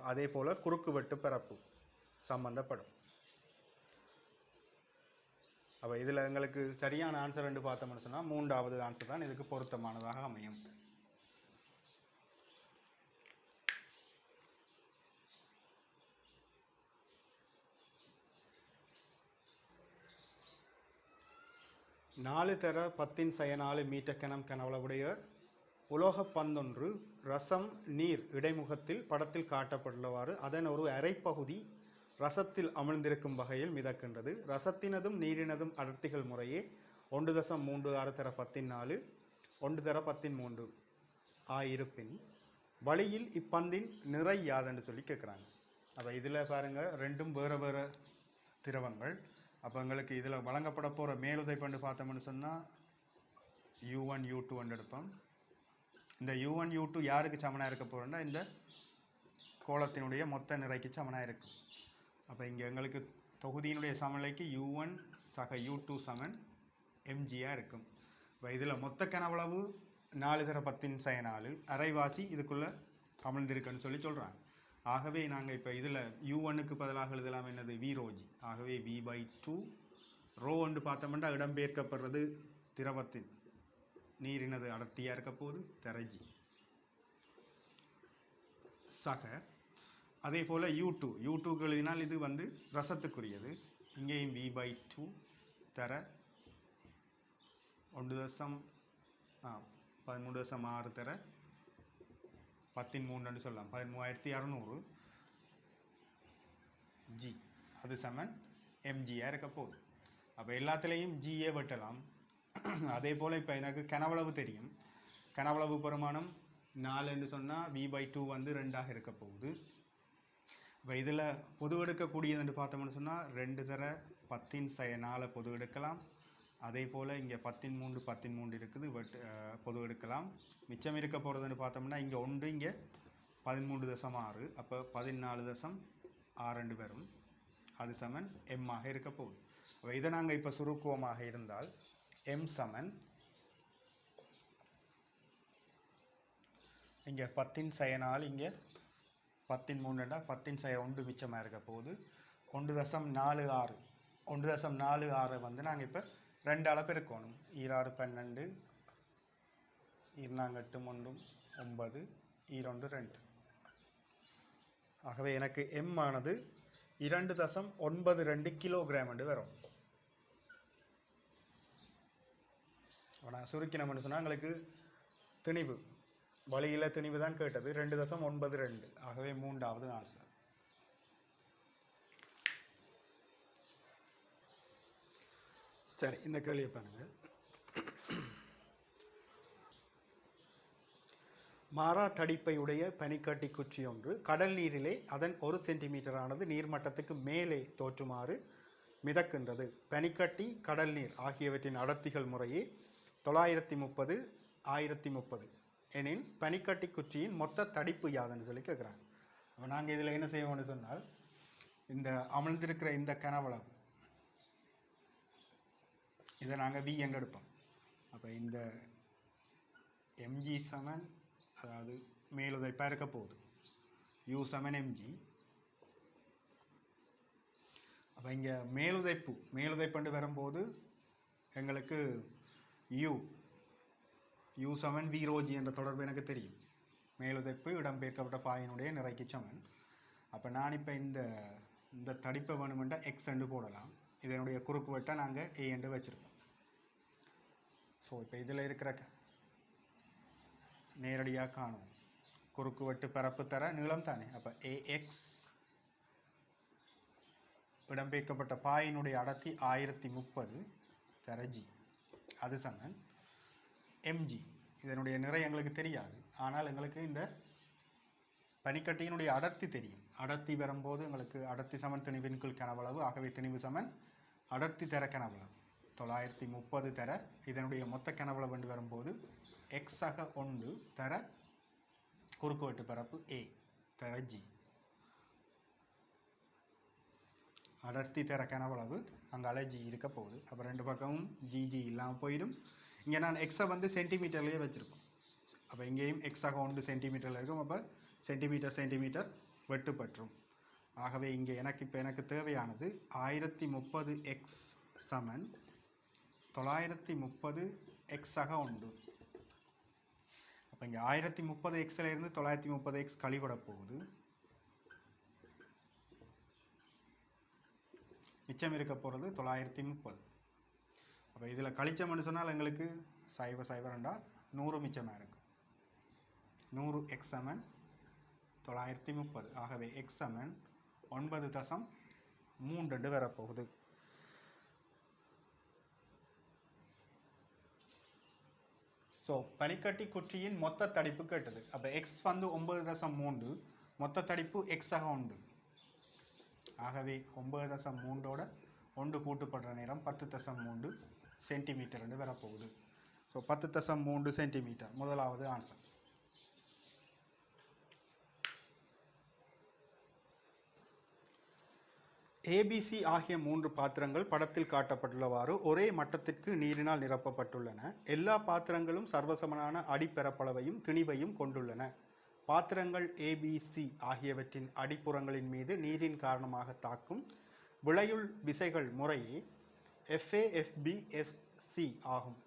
அதே போல் குறுக்குவெட்டு பரப்பு சம்பந்தப்படும். அப்போ இதில் எங்களுக்கு சரியான ஆன்சர் ரெண்டு பார்த்தோம்னு சொன்னால் மூன்றாவது ஆன்சர் தான் இதுக்கு பொருத்தமானதாக அமையும். நாலு தர 10⁻⁴ மீட்டர் கனம் கனவளவுடைய உலோக பந்தொன்று ரசம் நீர் இடைமுகத்தில் படத்தில் காட்டப்பட்டுள்ளவாறு அதன் ஒரு அரைப்பகுதி ரசத்தில் அமிழ்ந்திருக்கும் வகையில் மிதக்கின்றது. ரசத்தினதும் நீரினதும் அடர்த்திகள் முறையே 1.36 தர 10⁴, 1 தர 13 ஆயிருப்பின் வழியில் இப்பந்தின் நிறை யாதென்று சொல்லி கேட்குறாங்க. அப்போ இதில் பாருங்கள், ரெண்டும் வேறு வேறு திரவங்கள். அப்போ எங்களுக்கு இதில் வழங்கப்பட போகிற மேலுதை பண்டு பார்த்தோம்னு சொன்னால் U1 U2 எடுப்போம். இந்த U1 U2 யாருக்கு சமனாக இருக்க போகிறோன்னா இந்த கோலத்தினுடைய மொத்த நிறைக்கு சமனாக இருக்கும். அப்போ இங்கே எங்களுக்கு தொகுதியினுடைய சமநிலைக்கு U1 சக U2 சமன் mgயாக இருக்கும். இப்போ இதில் மொத்த கனவளவு 4 தர 10⁻⁴, அரைவாசி இதுக்குள்ளே அமிழ்ந்திருக்குன்னு சொல்லி சொல்கிறாங்க. ஆகவே நாங்கள் இப்போ இதில் U1க்கு பதிலாக எழுதலாம் என்னது V ρg. ஆகவே V/2 ரோ ஒன்று பார்த்தோம்னா இடம்பெயர்க்கப்படுறது திரவத்தின் நீரினது அடர்த்தியாக இருக்க போது தரஜி சக. அதே போல் U2க்கு எழுதினால் இது வந்து ரசத்துக்குரியது. இங்கேயும் V/2 தர 13.6 தர 13 சொல்லலாம், 13,600 G. அது சமன் mgயாக இருக்க போகுது. அப்போ எல்லாத்துலேயும் Gயே வெட்டலாம். அதே போல் இப்போ எனக்கு கனவளவு தெரியும். கனவளவு பெருமானம் 4 சொன்னால் V/2 வந்து 2ஆக இருக்க போகுது. இப்போ இதில் பொது எடுக்கக்கூடியதுன்னு பார்த்தோம்னு சொன்னால் 2 தர 10⁻⁴ பொது எடுக்கலாம். அதே போல் இங்கே 13 இருக்குது, பொது எடுக்கலாம். மிச்சம் இருக்க போகிறதுன்னு பார்த்தோம்னா இங்கே 1, இங்கே 13.6, அப்போ 14.62 வரும். அது சமன் m ஆக இருக்க போகுது. அப்போ இதை நாங்கள் இப்போ சுருக்குவமாக இருந்தால் m சமன் இங்கே 10⁻⁴, இங்கே 13 10⁻1 மிச்சமாக இருக்க போகுது. 1.46 1.46 வந்து நாங்கள் இப்போ 2ஆல் பெருக்கணும். 2 12 2 8 1 9 2 2. ஆகவே எனக்கு m ஆனது 2.92 கிலோகிராம் என்று வரும். நான் சுருக்கினோம்னு சொன்னால் எங்களுக்கு திணிவு வழியில் திணிவு தான் கேட்டது. 2.92. ஆகவே மூன்றாவது ஆன்சர். சரி, இந்த கேள்வியை பாருங்கள். மாறா தடிப்பையுடைய பனிக்கட்டி குச்சி ஒன்று கடல் நீரிலே அதன் 1 சென்டிமீட்டரானது நீர்மட்டத்துக்கு மேலே தோற்றுமாறு மிதக்கின்றது. பனிக்கட்டி கடல் நீர் ஆகியவற்றின் அடர்த்திகள் முறையே 930 1030 எனில் பனிக்கட்டி குச்சியின் மொத்த தடிப்பு யாதுன்னு சொல்லி கேட்குறாங்க. அப்போ நாங்கள் இதில் என்ன செய்வோம்னு சொன்னால் இந்த அமிழ்ந்திருக்கிற இந்த கனவளவு இதை நாங்கள் வி என்று எடுப்போம். அப்போ இந்த எம்ஜி சமன் அதாவது மேலுதைப்பாக இருக்க போகுது யூ சமன் எம்ஜி. அப்போ இங்கே மேலுதைப்புண்டு வரும்போது எங்களுக்கு யூ சமன் வி ரோஜி என்ற தொடர்பு எனக்கு தெரியும். மேலுதைப்பு இடம்பெயர்க்கப்பட்ட பாயினுடைய நிறைக்கு சமன். அப்போ நான் இப்போ இந்த தடிப்பை வேணுமெண்டா எக்ஸ் என்று போடலாம். இதனுடைய குறுக்கு வெட்டை நாங்கள் ஏ என்று வச்சுருக்கோம். ஸோ இப்போ இதில் இருக்கிற நேரடியாக காணும் குறுக்கு வெட்டு பரப்பு தர நீளம் தானே. அப்போ ஏஎக்ஸ் இடம்பெயர்க்கப்பட்ட பாயினுடைய அடர்த்தி 1030 தர ஜி, அது சமன் எம்ஜி. இதனுடைய நிறை எங்களுக்கு தெரியாது, ஆனால் எங்களுக்கு இந்த பனிக்கட்டியினுடைய அடர்த்தி தெரியும். அடர்த்தி வரும்போது எங்களுக்கு அடர்த்தி சமன் திணிவின் கீழ் கனவளவு. ஆகவே திணிவு சமன் அடர்த்தி தர கனவளவு 930 தர இதனுடைய மொத்த கனவளவு என்று வரும்போது எக்ஸாக 1 தர குறுக்குவெட்டு பரப்பு ஏ தர ஜி. அடர்த்தி தர கனவளவு அங்கே ஜி இருக்க போகுது. அப்போ ரெண்டு பக்கமும் ஜிஜி இல்லாமல் போயிடும். இங்கே நான் எக்ஸை வந்து சென்டிமீட்டர்லேயே வச்சுருக்கோம். அப்போ இங்கேயும் எக்ஸாக 1 சென்டிமீட்டரில் இருக்கும். அப்போ சென்டிமீட்டர் வெட்டுப்பற்றும். ஆகவே இங்கே எனக்கு தேவையானது 1030 எக்ஸ் சமன் 930 எக்ஸாக 1. அப்போ இங்கே 1030 எக்ஸில் இருந்து 930 எக்ஸ் கழிவிட போகுது. மிச்சம் இருக்க போகிறது 930. அப்போ இதில் கழிச்சோம்னு சொன்னால் எங்களுக்கு 0.02 100 மிச்சமாக இருக்கும். 100 எக்ஸ் சமன் 930. ஆகவே எக்ஸ் சமன் 9.32 வரப்போகுது. ஸோ பனிக்கட்டி குற்றியின் மொத்த தடிப்பு கேட்டது. அப்போ எக்ஸ் வந்து 9.3, மொத்த தடிப்பு எக்ஸாக 1. ஆகவே 9.3ஓட 1 கூட்டுப்படுற நேரம் 10.3 சென்டிமீட்டர் என்று வரப்போகுது. ஸோ 10.3 சென்டிமீட்டர் முதலாவது ஆன்சர். ஏபிசி ஆகிய 3 பாத்திரங்கள் படத்தில் காட்டப்பட்டுள்ளவாறு ஒரே மட்டத்திற்கு நீரினால் நிரப்பப்பட்டுள்ளன. எல்லா பாத்திரங்களும் சர்வசமனான அடிப்பரப்பளவையும் திணிவையும் கொண்டுள்ளன. பாத்திரங்கள் ஏபிசி ஆகியவற்றின் அடிப்புறங்களின் மீது நீரின் காரணமாக தாக்கும் விளையுள் விசைகள் முறையே FA, FB, FC ஆகும்.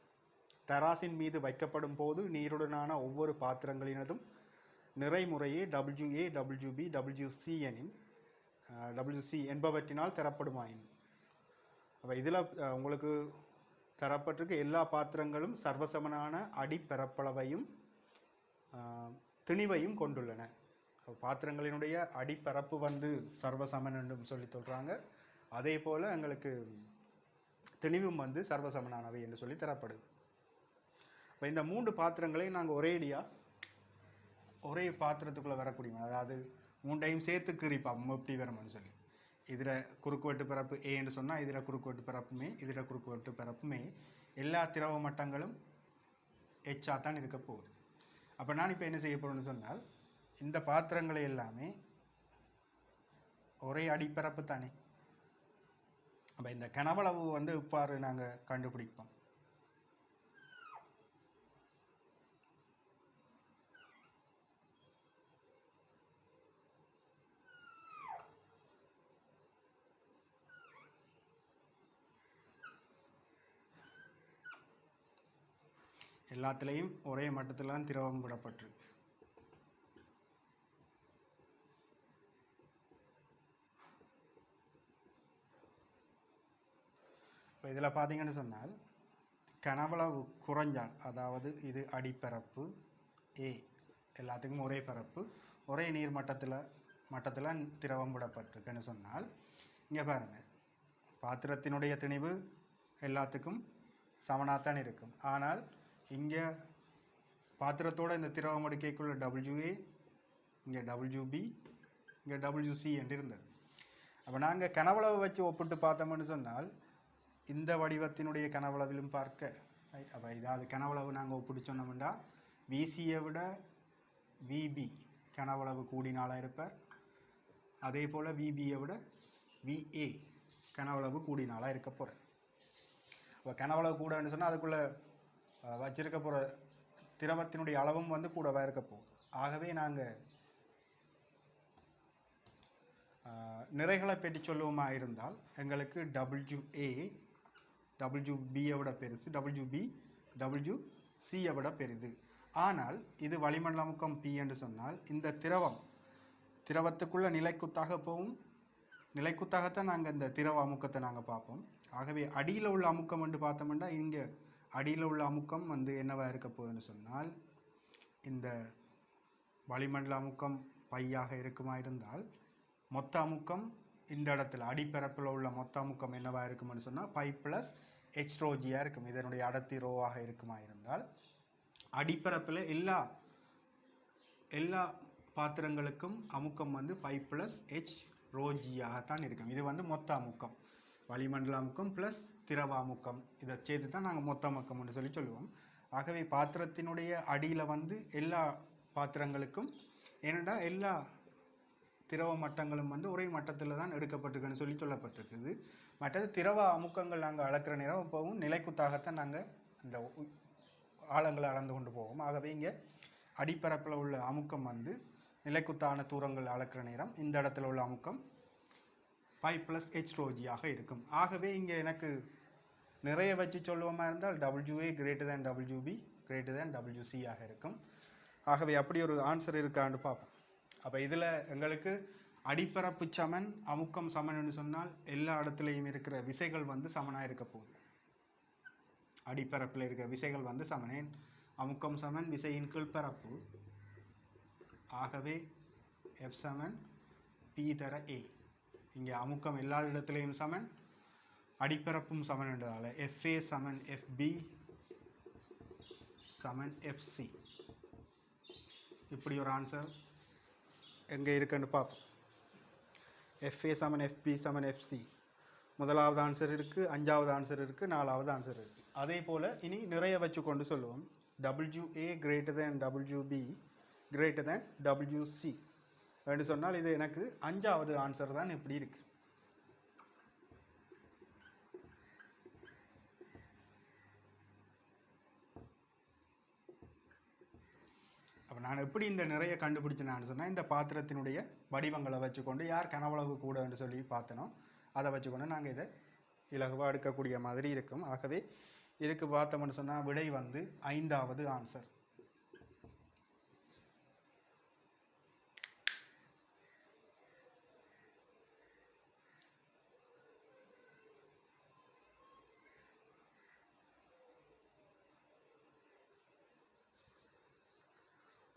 தராசின் மீது வைக்கப்படும் போது நீருடனான ஒவ்வொரு பாத்திரங்களினதும் நிறைமுறையே WA, WB, WC என்பவற்றினால் தரப்படுமாயின். அப்போ இதில் உங்களுக்கு தரப்பட்டிருக்கு எல்லா பாத்திரங்களும் சர்வசமனான அடிப்பரப்பளவையும் திணிவையும் கொண்டுள்ளன. பாத்திரங்களினுடைய அடிப்பரப்பு வந்து சர்வசமன் என்றும் சொல்லி சொல்கிறாங்க. அதே போல் எங்களுக்கு திணிவும் வந்து சர்வசமனானவை என்று சொல்லி தரப்படுது. இப்போ இந்த 3 பாத்திரங்களையும் நாங்கள் ஒரே பாத்திரத்துக்குள்ளே வரக்கூடிய, அதாவது 3ஐயும் சேர்த்து கீறிப்பாப்போம் எப்படி வரும்னு சொல்லி. இதில் குறுக்குவெட்டு பரப்பு ஏ என்று சொன்னால் இதில் குறுக்குவெட்டு பரப்புமே, இதில் குறுக்குவெட்டு பரப்புமே எல்லா திரவ மட்டங்களும் எச்சாக தான் இருக்க போகுது. அப்போ நான் இப்போ என்ன செய்ய போகிறேன்னு சொன்னால் இந்த பாத்திரங்களை எல்லாமே ஒரே அடிப்பரப்பு தானே. அப்போ இந்த கனவளவு வந்து இவ்வாறு நாங்கள் கண்டுபிடிப்போம். எல்லாத்துலேயும் ஒரே மட்டத்தில் தான் திரவம் விடப்பட்டிருக்கு. இப்போ இதில் பார்த்தீங்கன்னு சொன்னால் கனவளவு குறைஞ்சால், அதாவது இது அடிப்பரப்பு ஏ, எல்லாத்துக்கும் ஒரே பரப்பு ஒரே நீர் மட்டத்தில் திரவம் விடப்பட்டிருக்குன்னு சொன்னால் இங்கே பாருங்கள், பாத்திரத்தினுடைய திணிவு எல்லாத்துக்கும் சமனாகத்தான் இருக்கும். ஆனால் இங்கே பாத்திரத்தோடு இந்த திரவம் அடுக்கைக்குள்ள WA, இங்கே WB, இங்கே WC என்று இருந்தது. அப்போ நாங்கள் கனவளவு வச்சு ஒப்பிட்டு பார்த்தோம்னு சொன்னால் இந்த வடிவத்தினுடைய கனவளவிலும் பார்க்க, அப்போ இதாவது கனவளவு நாங்கள் ஒப்பிட்டு சொன்னோம்னா VCயை விட VB கனவளவு கூடினாலாக இருப்பார், அதே போல் விபியை விட விஏ கனவளவு கூடினாலாக இருக்க போகிறேன். இப்போ கனவளவு கூடன்னு சொன்னால் அதுக்குள்ளே வச்சிருக்க போகிற திரவத்தினுடைய அளவும் வந்து கூடவாக இருக்க போகுது. ஆகவே நாங்கள் நிறைகளை பற்றி சொல்லுவோமா இருந்தால் எங்களுக்கு WA WBயை விட பெருசு, WB WCயை விட பெரிது. ஆனால் இது வளிமண்டல அமுக்கம் P என்று சொன்னால் இந்த திரவத்துக்குள்ள நிலைக்குத்தாக போகும். நிலைக்குத்தாகத்தான் நாங்கள் இந்த திரவ அமுக்கத்தை நாங்கள் பார்ப்போம். ஆகவே அடியில் உள்ள அமுக்கம் என்று பார்த்தோம்னா இங்கே அடியில் உள்ள அமுக்கம் வந்து என்னவா இருக்க போகுதுன்னு சொன்னால் இந்த வளிமண்டல அமுக்கம் பையாக இருக்குமா இருந்தால் மொத்த அமுக்கம் இந்த இடத்துல அடிப்பரப்பில் உள்ள மொத்த அமுக்கம் என்னவா இருக்கும்னு சொன்னால் பை ப்ளஸ் H ரோஜியாக இருக்கும். இதனுடைய அடர்த்தி ரோவாக இருக்குமா இருந்தால் அடிப்பரப்பில் எல்லா பாத்திரங்களுக்கும் அமுக்கம் வந்து பை ப்ளஸ் H ரோஜியாகத்தான் இருக்கும். இது வந்து மொத்த அமுக்கம், வளிமண்டல அமுக்கம் ப்ளஸ் திரவ அமுக்கம், இதை சேர்த்து தான் நாங்கள் மொத்த அமுக்கம்னு சொல்லுவோம். ஆகவே பாத்திரத்தினுடைய அடியில் வந்து எல்லா பாத்திரங்களுக்கும் ஏனென்றா எல்லா திரவ மட்டங்களும் வந்து ஒரே மட்டத்தில் தான் எடுக்கப்பட்டிருக்குன்னு சொல்லப்பட்டிருக்குது. மற்றது திரவ அமுக்கங்கள் நாங்கள் அளக்கிற நேரம் இப்போவும் நிலைக்குத்தாகத்தான் நாங்கள் இந்த ஆழங்களை அளந்து கொண்டு போவோம். ஆகவே இங்கே அடிப்பரப்பில் உள்ள அமுக்கம் வந்து நிலைக்குத்தான தூரங்கள் அளக்கிற நேரம் இந்த இடத்துல உள்ள அமுக்கம் பை ப்ளஸ் H ரோஜியாக இருக்கும். ஆகவே இங்கே எனக்கு நிறைய வச்சு சொல்லுவோமா இருந்தால் WA greater than WB greater than WC ஆக இருக்கும். ஆகவே அப்படி ஒரு ஆன்சர் இருக்கான்னு பார்ப்போம். அப்போ இதில் எங்களுக்கு அடிப்பரப்பு சமன் அமுக்கம் சமன்னு சொன்னால் எல்லா இடத்துலையும் இருக்கிற விசைகள் வந்து சமனாக இருக்க போகுது. அடிப்பரப்பில் இருக்கிற விசைகள் வந்து சமனேன், அமுக்கம் சமன் விசையின் கீழ்பரப்பு. ஆகவே F சமன் P தர A. இங்கே அமுக்கம் எல்லா இடத்துலையும் சமன், அடிப்பரப்பும் சமன் என்றதால் FA சமன் FB சமன் FC. இப்படி ஒரு ஆன்சர் எங்கே இருக்குன்னு பார்ப்போம். FA சமன் FB சமன் FC முதலாவது ஆன்சர் இருக்குது, அஞ்சாவது ஆன்சர் இருக்குது, நாலாவது ஆன்சர் இருக்குது. அதே போல் இனி நிறைய வச்சு கொண்டு சொல்லுவோம். WA greater than WB greater than WC என்று சொன்னால் இது எனக்கு அஞ்சாவது ஆன்சர் தான் இப்படி இருக்கு. அப்போ நான் எப்படி இந்த நிறைய கண்டுபிடிச்சேன்னு சொன்னால் இந்த பாத்திரத்தினுடைய வடிவங்களை வச்சுக்கொண்டு யார் கனவளவு கூடன்னு சொல்லி பார்த்தனோ அதை வச்சுக்கொண்டு நாங்கள் இதை இலகுவாக எடுக்கக்கூடிய மாதிரி இருக்கும். ஆகவே இதுக்கு பார்த்தோம்னு சொன்னால் விடை வந்து ஐந்தாவது ஆன்சர்.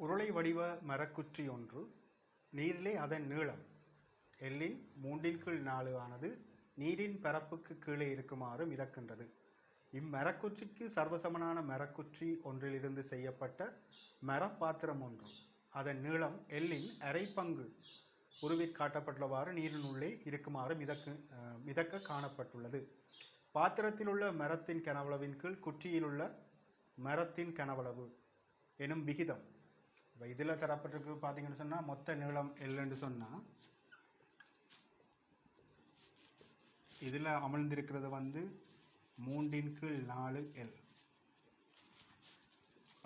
உருளை வடிவ மரக்குற்றி ஒன்று நீரிலே அதன் நீளம் எல்லின் 3/4 ஆனது நீரின் பரப்புக்கு கீழே இருக்குமாறு மிதக்கின்றது. இம்மரக்குற்றிக்கு சர்வசமனான மரக்குற்றி ஒன்றிலிருந்து செய்யப்பட்ட மரப்பாத்திரம் ஒன்று அதன் நீளம் எல்லின் அரை பங்கு உருவில் காட்டப்பட்டுள்ளவாறு நீரினுள்ளே இருக்குமாறு மிதக்க காணப்பட்டுள்ளது. பாத்திரத்தில் உள்ள மரத்தின் கனவளவின் கீழ் குற்றியில் உள்ள மரத்தின் கனவளவு எனும் விகிதம். இப்போ இதில் தரப்பட்டிருக்கு பார்த்தீங்கன்னு சொன்னால் மொத்த நீளம் எல்லுன்னு சொன்னால் இதில் அமர்ந்திருக்கிறது வந்து 3/4 L.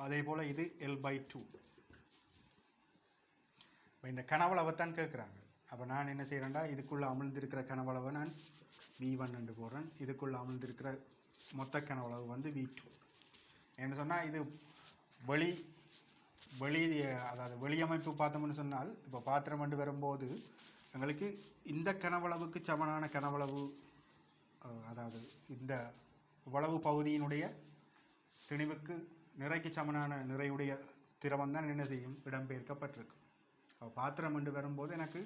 அதே போல் இது L/2. இப்போ இந்த கனவளவை தான் கேட்குறாங்க. அப்போ நான் என்ன செய்கிறேன்டா இதுக்குள்ளே அமர்ந்திருக்கிற கனவளவை நான் V1 என்று போடுறேன். இதுக்குள்ளே அமர்ந்திருக்கிற மொத்த கனவளவு வந்து V2. என்ன சொன்னால் இது அதாவது வெளியமைப்பு பார்த்தோம்னு சொன்னால் இப்போ பாத்திரம் கொண்டு வரும்போது எங்களுக்கு இந்த கனவளவுக்கு சமனான கனவளவு, அதாவது இந்த இவ்வளவு பகுதியினுடைய திணிவுக்கு நிறைக்கு சமனான நிறையுடைய திரவம் தான் என்ன செய்யும் இடம்பெயர்க்கப்பட்டிருக்கு. பாத்திரம் கொண்டு வரும்போது எனக்கு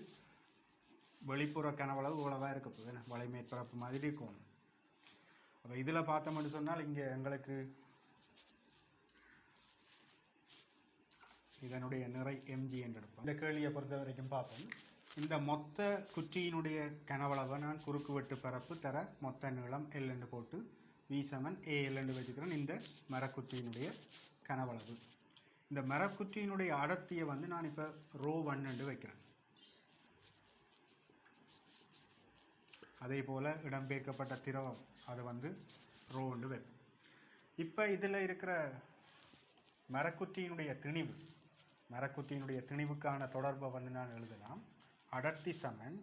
வெளிப்புற கனவளவு இவ்வளவாக இருக்க போகுது, வலைமேற்பரப்பு மாதிரி இருக்கும். அப்போ இதில் பார்த்தோம்னு சொன்னால் இங்கே எங்களுக்கு இதனுடைய நிறை mg என்று எடுப்போம். இந்த கேள்வியை பொறுத்த வரைக்கும் பார்ப்போம். இந்த மொத்த குற்றியினுடைய கனவளவை நான் குறுக்கு வெட்டு பரப்பு தர மொத்த நீளம் L என்று போட்டு V சமன் AL என்று வச்சுக்கிறேன். இந்த மரக்குற்றியினுடைய கனவளவு, இந்த மரக்குற்றியினுடைய அடர்த்தியை வந்து நான் இப்போ ρ1 என்று வைக்கிறேன். அதே போல் இடம்பெயர்க்கப்பட்ட திரவம் அது வந்து ரோன்னு வைப்போம். இப்போ இதில் இருக்கிற மரக்குற்றியினுடைய திணிவுக்கான தொடர்பை வந்து நான் எழுதலாம். அடர்த்தி சமன்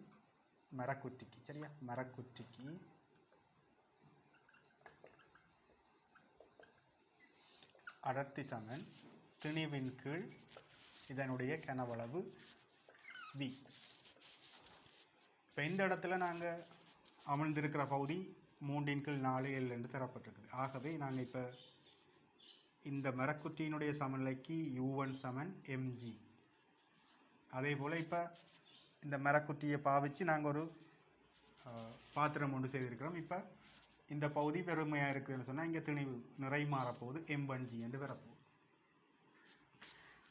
மரக்குற்றிக்கு, சரியா, மரக்குற்றிக்கு அடர்த்தி சமன் திணிவின் கீழ் இதனுடைய கனவளவு v. இப்போ இந்த இடத்துல நாங்கள் அமர்ந்திருக்கிற பகுதி 3/4L என்று தரப்பட்டிருக்குது. ஆகவே நாங்கள் இப்போ இந்த மரக்குற்றியினுடைய சமநிலைக்கு u1 சமன் mg. அதே போல் இப்போ இந்த மரக்குற்றியை பாவிச்சு நாங்கள் ஒரு பாத்திரம் ஒன்று செய்திருக்கிறோம். இப்போ இந்த பகுதி வெறுமையாக இருக்குதுன்னு சொன்னால் இங்கே திணிவு நிறை மாறப்போகுது m1g என்று வரப்போகுது.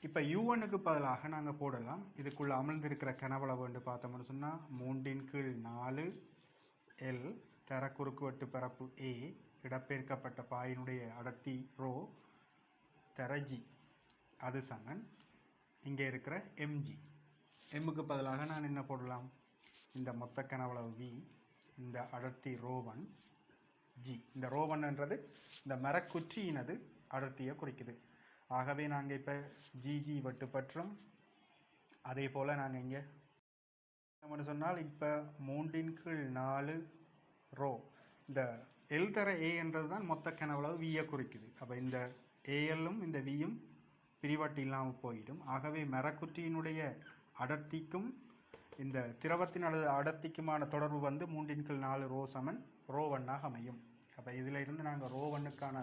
இப்போ u1க்கு பதிலாக நாங்கள் போடலாம். இதுக்குள்ளே அமிழ்ந்திருக்கிற கனவளவு என்று பார்த்தோம்னு சொன்னால் 3/4L தர குறுக்குவெட்டு பரப்பு A இடப்பெயர்க்கப்பட்ட பாயினுடைய அடர்த்தி ரோ தர g அது சமன் இங்கே இருக்கிற mg. mக்கு பதிலாக நான் என்ன போடலாம்? இந்த மொத்த கனவளவு v, இந்த அடர்த்தி ρ1 g. இந்த ρ1ன்றது இந்த மரக்குற்றியினது அடர்த்தியை குறிக்குது. ஆகவே நாங்கள் இப்போ gg வெட்டுப்பற்றும். அதே போல் நாங்கள் இங்கே நம்ம சொன்னால் இப்போ 3/4 ரோ, இந்த எல் தர ஏ என்றது தான் மொத்த கனவளவு வியை குறிக்குது. அப்போ இந்த ஏஎல்லும் இந்த வியும் பிரிவட்டு இல்லாமல் போயிடும். ஆகவே மரக்குற்றியினுடைய அடர்த்திக்கும் இந்த திரவத்தின் அடர்த்திக்குமான தொடர்பு வந்து 3/4 ரோ சமன் ρ1ஆக அமையும். அப்போ இதில் இருந்து நாங்கள் ρ1க்கான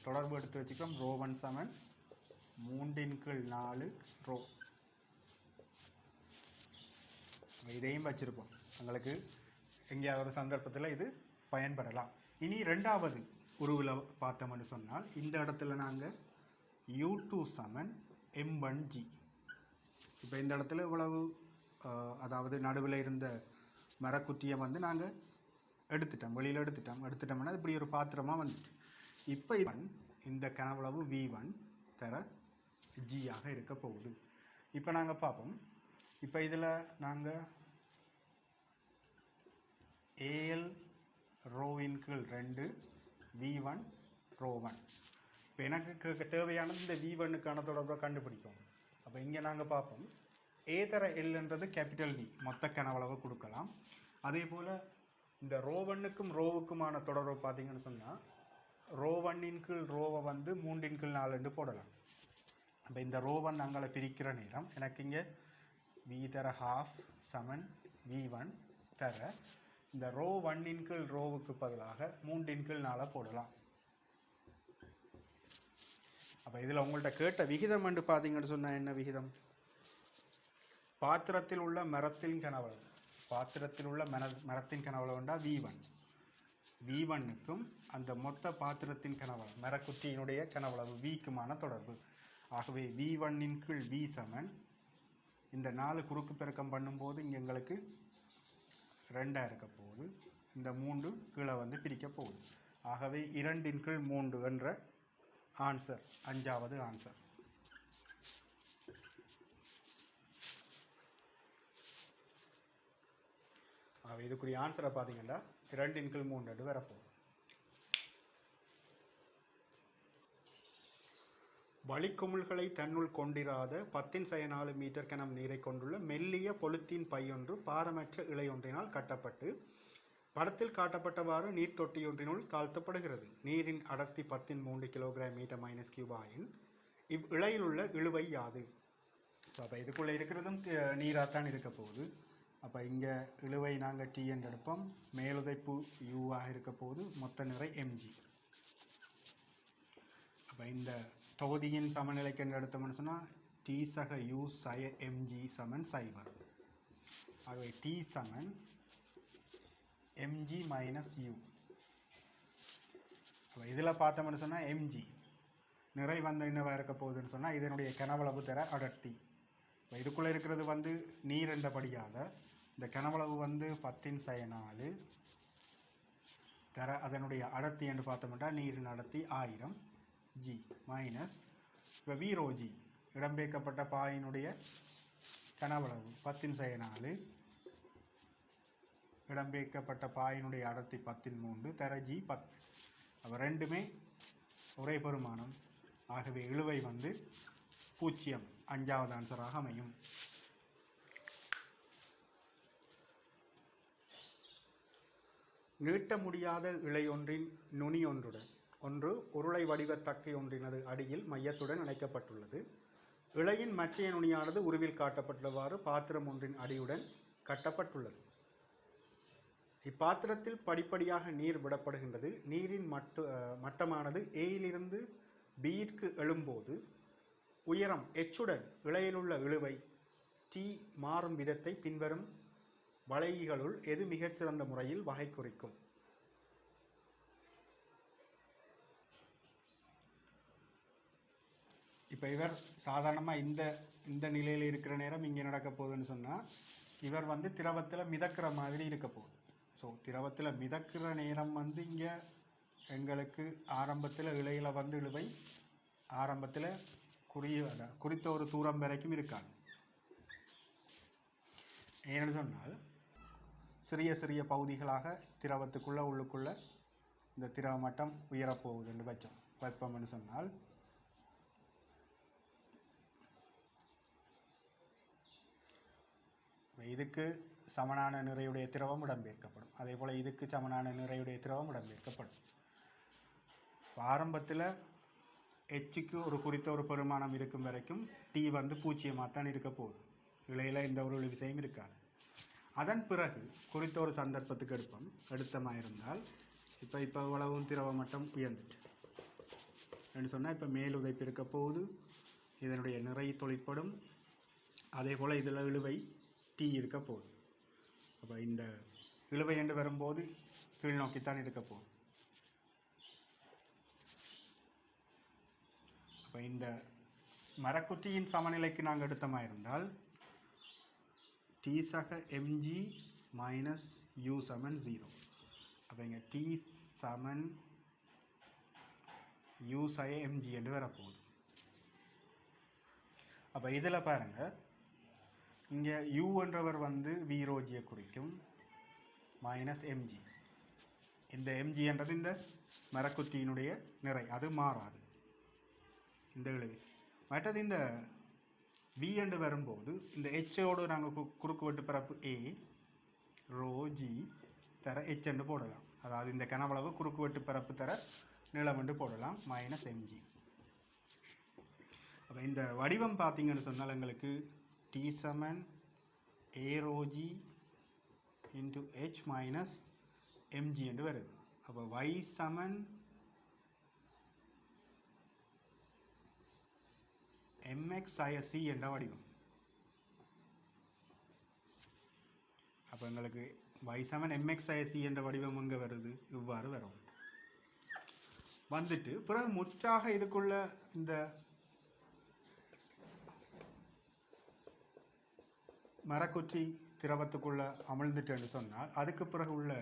தொடர்பு எடுத்து வச்சுக்கிறோம். ρ1 சமன் 3/4 ரோ. இதையும் வச்சுருப்போம், எங்களுக்கு எங்கேயாவது ஒரு சந்தர்ப்பத்தில் இது பயன்படலாம். இனி ரெண்டாவது உருவில் பார்த்தோம்னு சொன்னால் இந்த இடத்துல நாங்கள் u2 சமன் m1g. இப்போ இந்த இடத்துல இவ்வளவு அதாவது நடுவில் இருந்த மரக்குற்றியை வந்து நாங்கள் எடுத்துட்டோம், வெளியில் எடுத்துட்டோம்னா இப்படி ஒரு பாத்திரமாக வந்துட்டு இப்போ இந்த கனவளவு v1 தர g ஆக இருக்க போகுது. இப்போ நாங்கள் பார்ப்போம். இப்போ இதில் நாங்கள் AL ரோவின் கீழ் 2 v1 ρ1. இப்போ எனக்கு தேவையானது இந்த v1க்கான தொடர்பை கண்டுபிடிக்கும். அப்போ இங்கே நாங்கள் பார்ப்போம். A தர Lன்றது கேபிட்டல் V, மொத்த கனவளவு கொடுக்கலாம். அதே போல் இந்த ρ1க்கும் ரோவுக்குமான தொடர்பு பார்த்தீங்கன்னு சொன்னால் ρ1 கீழ் ரோவை வந்து 3/4 என்று போடலாம். அப்போ இந்த ρ1 அங்கே பிரிக்கிற நேரம் எனக்கு இங்கே v தர ½ சமன் v1 தர இந்த ρ1 கீழ் ரோவுக்கு பதிலாக 3/4 போடலாம். அப்போ இதில் உங்கள்கிட்ட கேட்ட விகிதம் என்று பார்த்தீங்கன்னு சொன்னால் என்ன விகிதம்? பாத்திரத்தில் உள்ள மரத்தின் கனவளவு, மரத்தின் கனவளவுண்டா v1க்கும் அந்த மொத்த பாத்திரத்தின் கனவளவு மரக்குற்றியினுடைய கனவளவு vக்குமான தொடர்பு. ஆகவே v1 கீழ் v சமன் இந்த 4 குறுக்கு பெருக்கம் பண்ணும்போது இங்கே எங்களுக்கு 2 இருக்க போகுது. இந்த 3 கீழே வந்து பிரிக்க போகுது. ஆகவே 2/3 என்ற ஆன்சர், 5வது ஆன்சர். இதுக்குரிய ஆன்சரை பார்த்தீங்கன்னா 2/3 என்று வரப்போகுது. வளிக்குமிழ்களை தன்னுள் கொண்டிராத 10⁴ மீட்டர் கனம் நீரை கொண்டுள்ள மெல்லிய பொலித்தீன் பையொன்று பாரமற்ற இழையொன்றினால் கட்டப்பட்டு படத்தில் காட்டப்பட்டவாறு நீர் தொட்டியொன்றினுள் தாழ்த்தப்படுகிறது. நீரின் அடர்த்தி 10⁻³ கிலோகிராம் மீட்டர் மைனஸ் கியூப் ஆயின் இவ் இழையில் உள்ள இழுவை யாது? ஸோ அப்போ இதுக்குள்ளே இருக்கிறதும் நீராகத்தான் இருக்க போகுது. அப்போ இங்கே இழுவை நாங்கள் டி என்று எடுப்போம், மேலுதைப்பு யூவாக இருக்க போகுது, மொத்த நிறை mg. அப்போ இந்த தொகுதியின் சமநிலைக்கு என்று எடுத்தோம்னு சொன்னால் T சக U சய mg சமன் 0. ஆகவே T சமன் mg மைனஸ் u. அப்போ இதில் பார்த்தோம்னு சொன்னால் mg நிறை வந்து என்னவாக இருக்க போகுதுன்னு சொன்னால் இதனுடைய கனவளவு தர அடர்த்தி. இப்போ இதுக்குள்ளே இருக்கிறது வந்து நீர் என்றபடியாக இந்த கனவளவு வந்து 10⁴ தர அதனுடைய அடர்த்தி என்று பார்த்தோம்னா நீரின் அடர்த்தி 1000 g மைனஸ் இப்போ v⁻g இடம்பெயர்க்கப்பட்ட பாயினுடைய கனவளவு 10⁴ இடம்பெயர்க்கப்பட்ட பாயினுடைய அடர்த்தி 10/3 தர G 10. அப்போ ரெண்டுமே ஒரே பெருமானம். ஆகவே இழுவை வந்து 0, 5வது ஆன்சராக அமையும். நீட்ட முடியாத இழை ஒன்றின் நுனி ஒன்றுடன் ஒன்று உருளை வடிவ தக்கை ஒன்றினது அடியில் மையத்துடன் இணைக்கப்பட்டுள்ளது. இழையின் மற்றைய நுனியானது உருவில் காட்டப்பட்டுள்ளவாறு பாத்திரம் ஒன்றின் அடியுடன் கட்டப்பட்டுள்ளது. இப்பாத்திரத்தில் படிப்படியாக நீர் விடப்படுகின்றது. நீரின் மட்டமானது ஏயிலிருந்து பியிற்கு எழும்போது உயரம் எச்சுடன் இழையிலுள்ள இழுவை T மாறும் விதத்தை பின்வரும் வளைகளுள் எது மிகச்சிறந்த முறையில் வகை குறிக்கும்? இப்போ இவர் சாதாரணமாக இந்த நிலையில் இருக்கிற நேரம் இங்கே நடக்க போகுதுன்னு சொன்னால் இவர் வந்து திரவத்தில் மிதக்கிற மாதிரி இருக்க போகுது. ஸோ திரவத்தில் மிதக்கிற நேரம் வந்து இங்கே எங்களுக்கு ஆரம்பத்தில் இழையில் வந்து இழுவை ஆரம்பத்தில் குறித்த ஒரு தூரம் வரைக்கும் இருக்காங்க. ஏன்னு சொன்னால் சிறிய சிறிய பகுதிகளாக திரவத்துக்குள்ளே உள்ளுக்குள்ளே இந்த திரவ மட்டம் உயரப்போகுதுன்னு வச்சோம் வைப்போம்னு சொன்னால் இதுக்கு சமனான நிறையுடைய திரவம் இடம்பெயர்க்கப்படும். அதே போல் இதுக்கு சமனான நிறையுடைய திரவம் இடம்பெயர்க்கப்படும். ஆரம்பத்தில் எச்சுக்கு ஒரு குறித்த ஒரு பெருமானம் இருக்கும் வரைக்கும் T வந்து 0 தான் இருக்க போகுது. இழையில் எந்த ஒரு விஷயம் இருக்காது. அதன் பிறகு குறித்த ஒரு சந்தர்ப்பத்துக்கு எடுத்தமாக இருந்தால் இப்போ இவ்வளவும் திரவ மட்டம் உயர்ந்துட்டு என்று சொன்னால் இப்போ மேலுதைப்பு இருக்க போகுது. இதனுடைய நிறை தொழிற்படும். அதே போல் இதில் இழுவை T இருக்க போகுது. அப்போ இந்த இழுவை என்று வரும்போது கீழ் நோக்கித்தான் இருக்க போகுது. அப்போ இந்த மரக்குற்றியின் சமநிலைக்கு நாங்கள் எடுத்தமாக இருந்தால் T சக mg மைனஸ் u சமன் 0. அப்போ இங்கே T சமன் u சக mg என்று வரப்போகுது. அப்போ இதில் பாருங்கள், இங்கே u என்றவர் வந்து வீரோஜியை குறிக்கும் மைனஸ் mg. இந்த mg என்றது இந்த மரக்குற்றியினுடைய நிறை, அது மாறாது இந்த இழுவிசை. மற்றது இந்த v என்று வரும்போது இந்த ஹோடு நாங்கள் குறுக்கு வெட்டு பரப்பு a ரோ g தர h என்று போடலாம். அதாவது இந்த கனவளவு குறுக்கு வெட்டு பரப்பு தர நீளம் என்று போடலாம் மைனஸ் mg. அப்போ இந்த வடிவம் பார்த்தீங்கன்னு சொன்னால் எங்களுக்கு T சமன் a rho g into h minus mg என்று வருது. அப்போ y சமன் mx c என்ற வடிவம். அப்போ எங்களுக்கு y சமன் mx c என்ற வடிவம் எங்கே வருது? இவ்வாறு வரும். வந்துட்டு பிறகு முற்றாக இதுக்குள்ள இந்த மரக்குற்றி திரவத்துக்குள்ள அமிழ்ந்துட்டு சொன்னால் அதுக்கு பிறகு உள்ள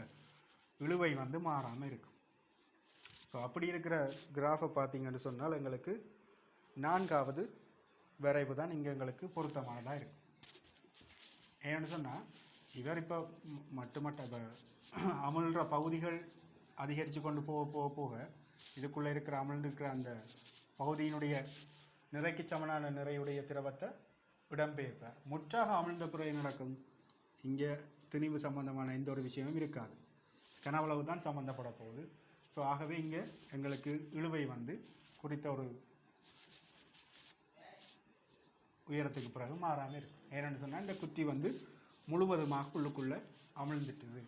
இழுவை வந்து மாறாமல் இருக்கும். ஸோ அப்படி இருக்கிற கிராஃபை பார்த்தீங்கன்னு சொன்னால் எங்களுக்கு 4வது வரைவு தான் இங்கே எங்களுக்கு பொருத்தமானதாக இருக்கும். ஏன்னு சொன்னால் இவர் இப்போ இப்போ அமிழ்கிற பகுதிகள் அதிகரித்து கொண்டு போக இதுக்குள்ளே இருக்கிற அமிழ்ந்திருக்கிற அந்த பகுதியினுடைய நிறைக்கு சமனான நிறையுடைய திரவத்தை இடம்பெயர்ப்பார். முற்றாக அமிழ்ந்த பிறகு நடக்கும் இங்கே திணிவு சம்பந்தமான எந்த ஒரு விஷயமும் இருக்காது. கனவளவு தான் சம்பந்தப்பட போகுது. ஸோ ஆகவே இங்கே எங்களுக்கு இழுவை வந்து குறித்த ஒரு உயரத்துக்கு பிறகு மாறாமல் இருக்கும். ஏன்னு சொன்னால் இந்த குத்தி வந்து முழுவதுமாக உள்ளுக்குள்ளே அமிழ்ந்துட்டுது.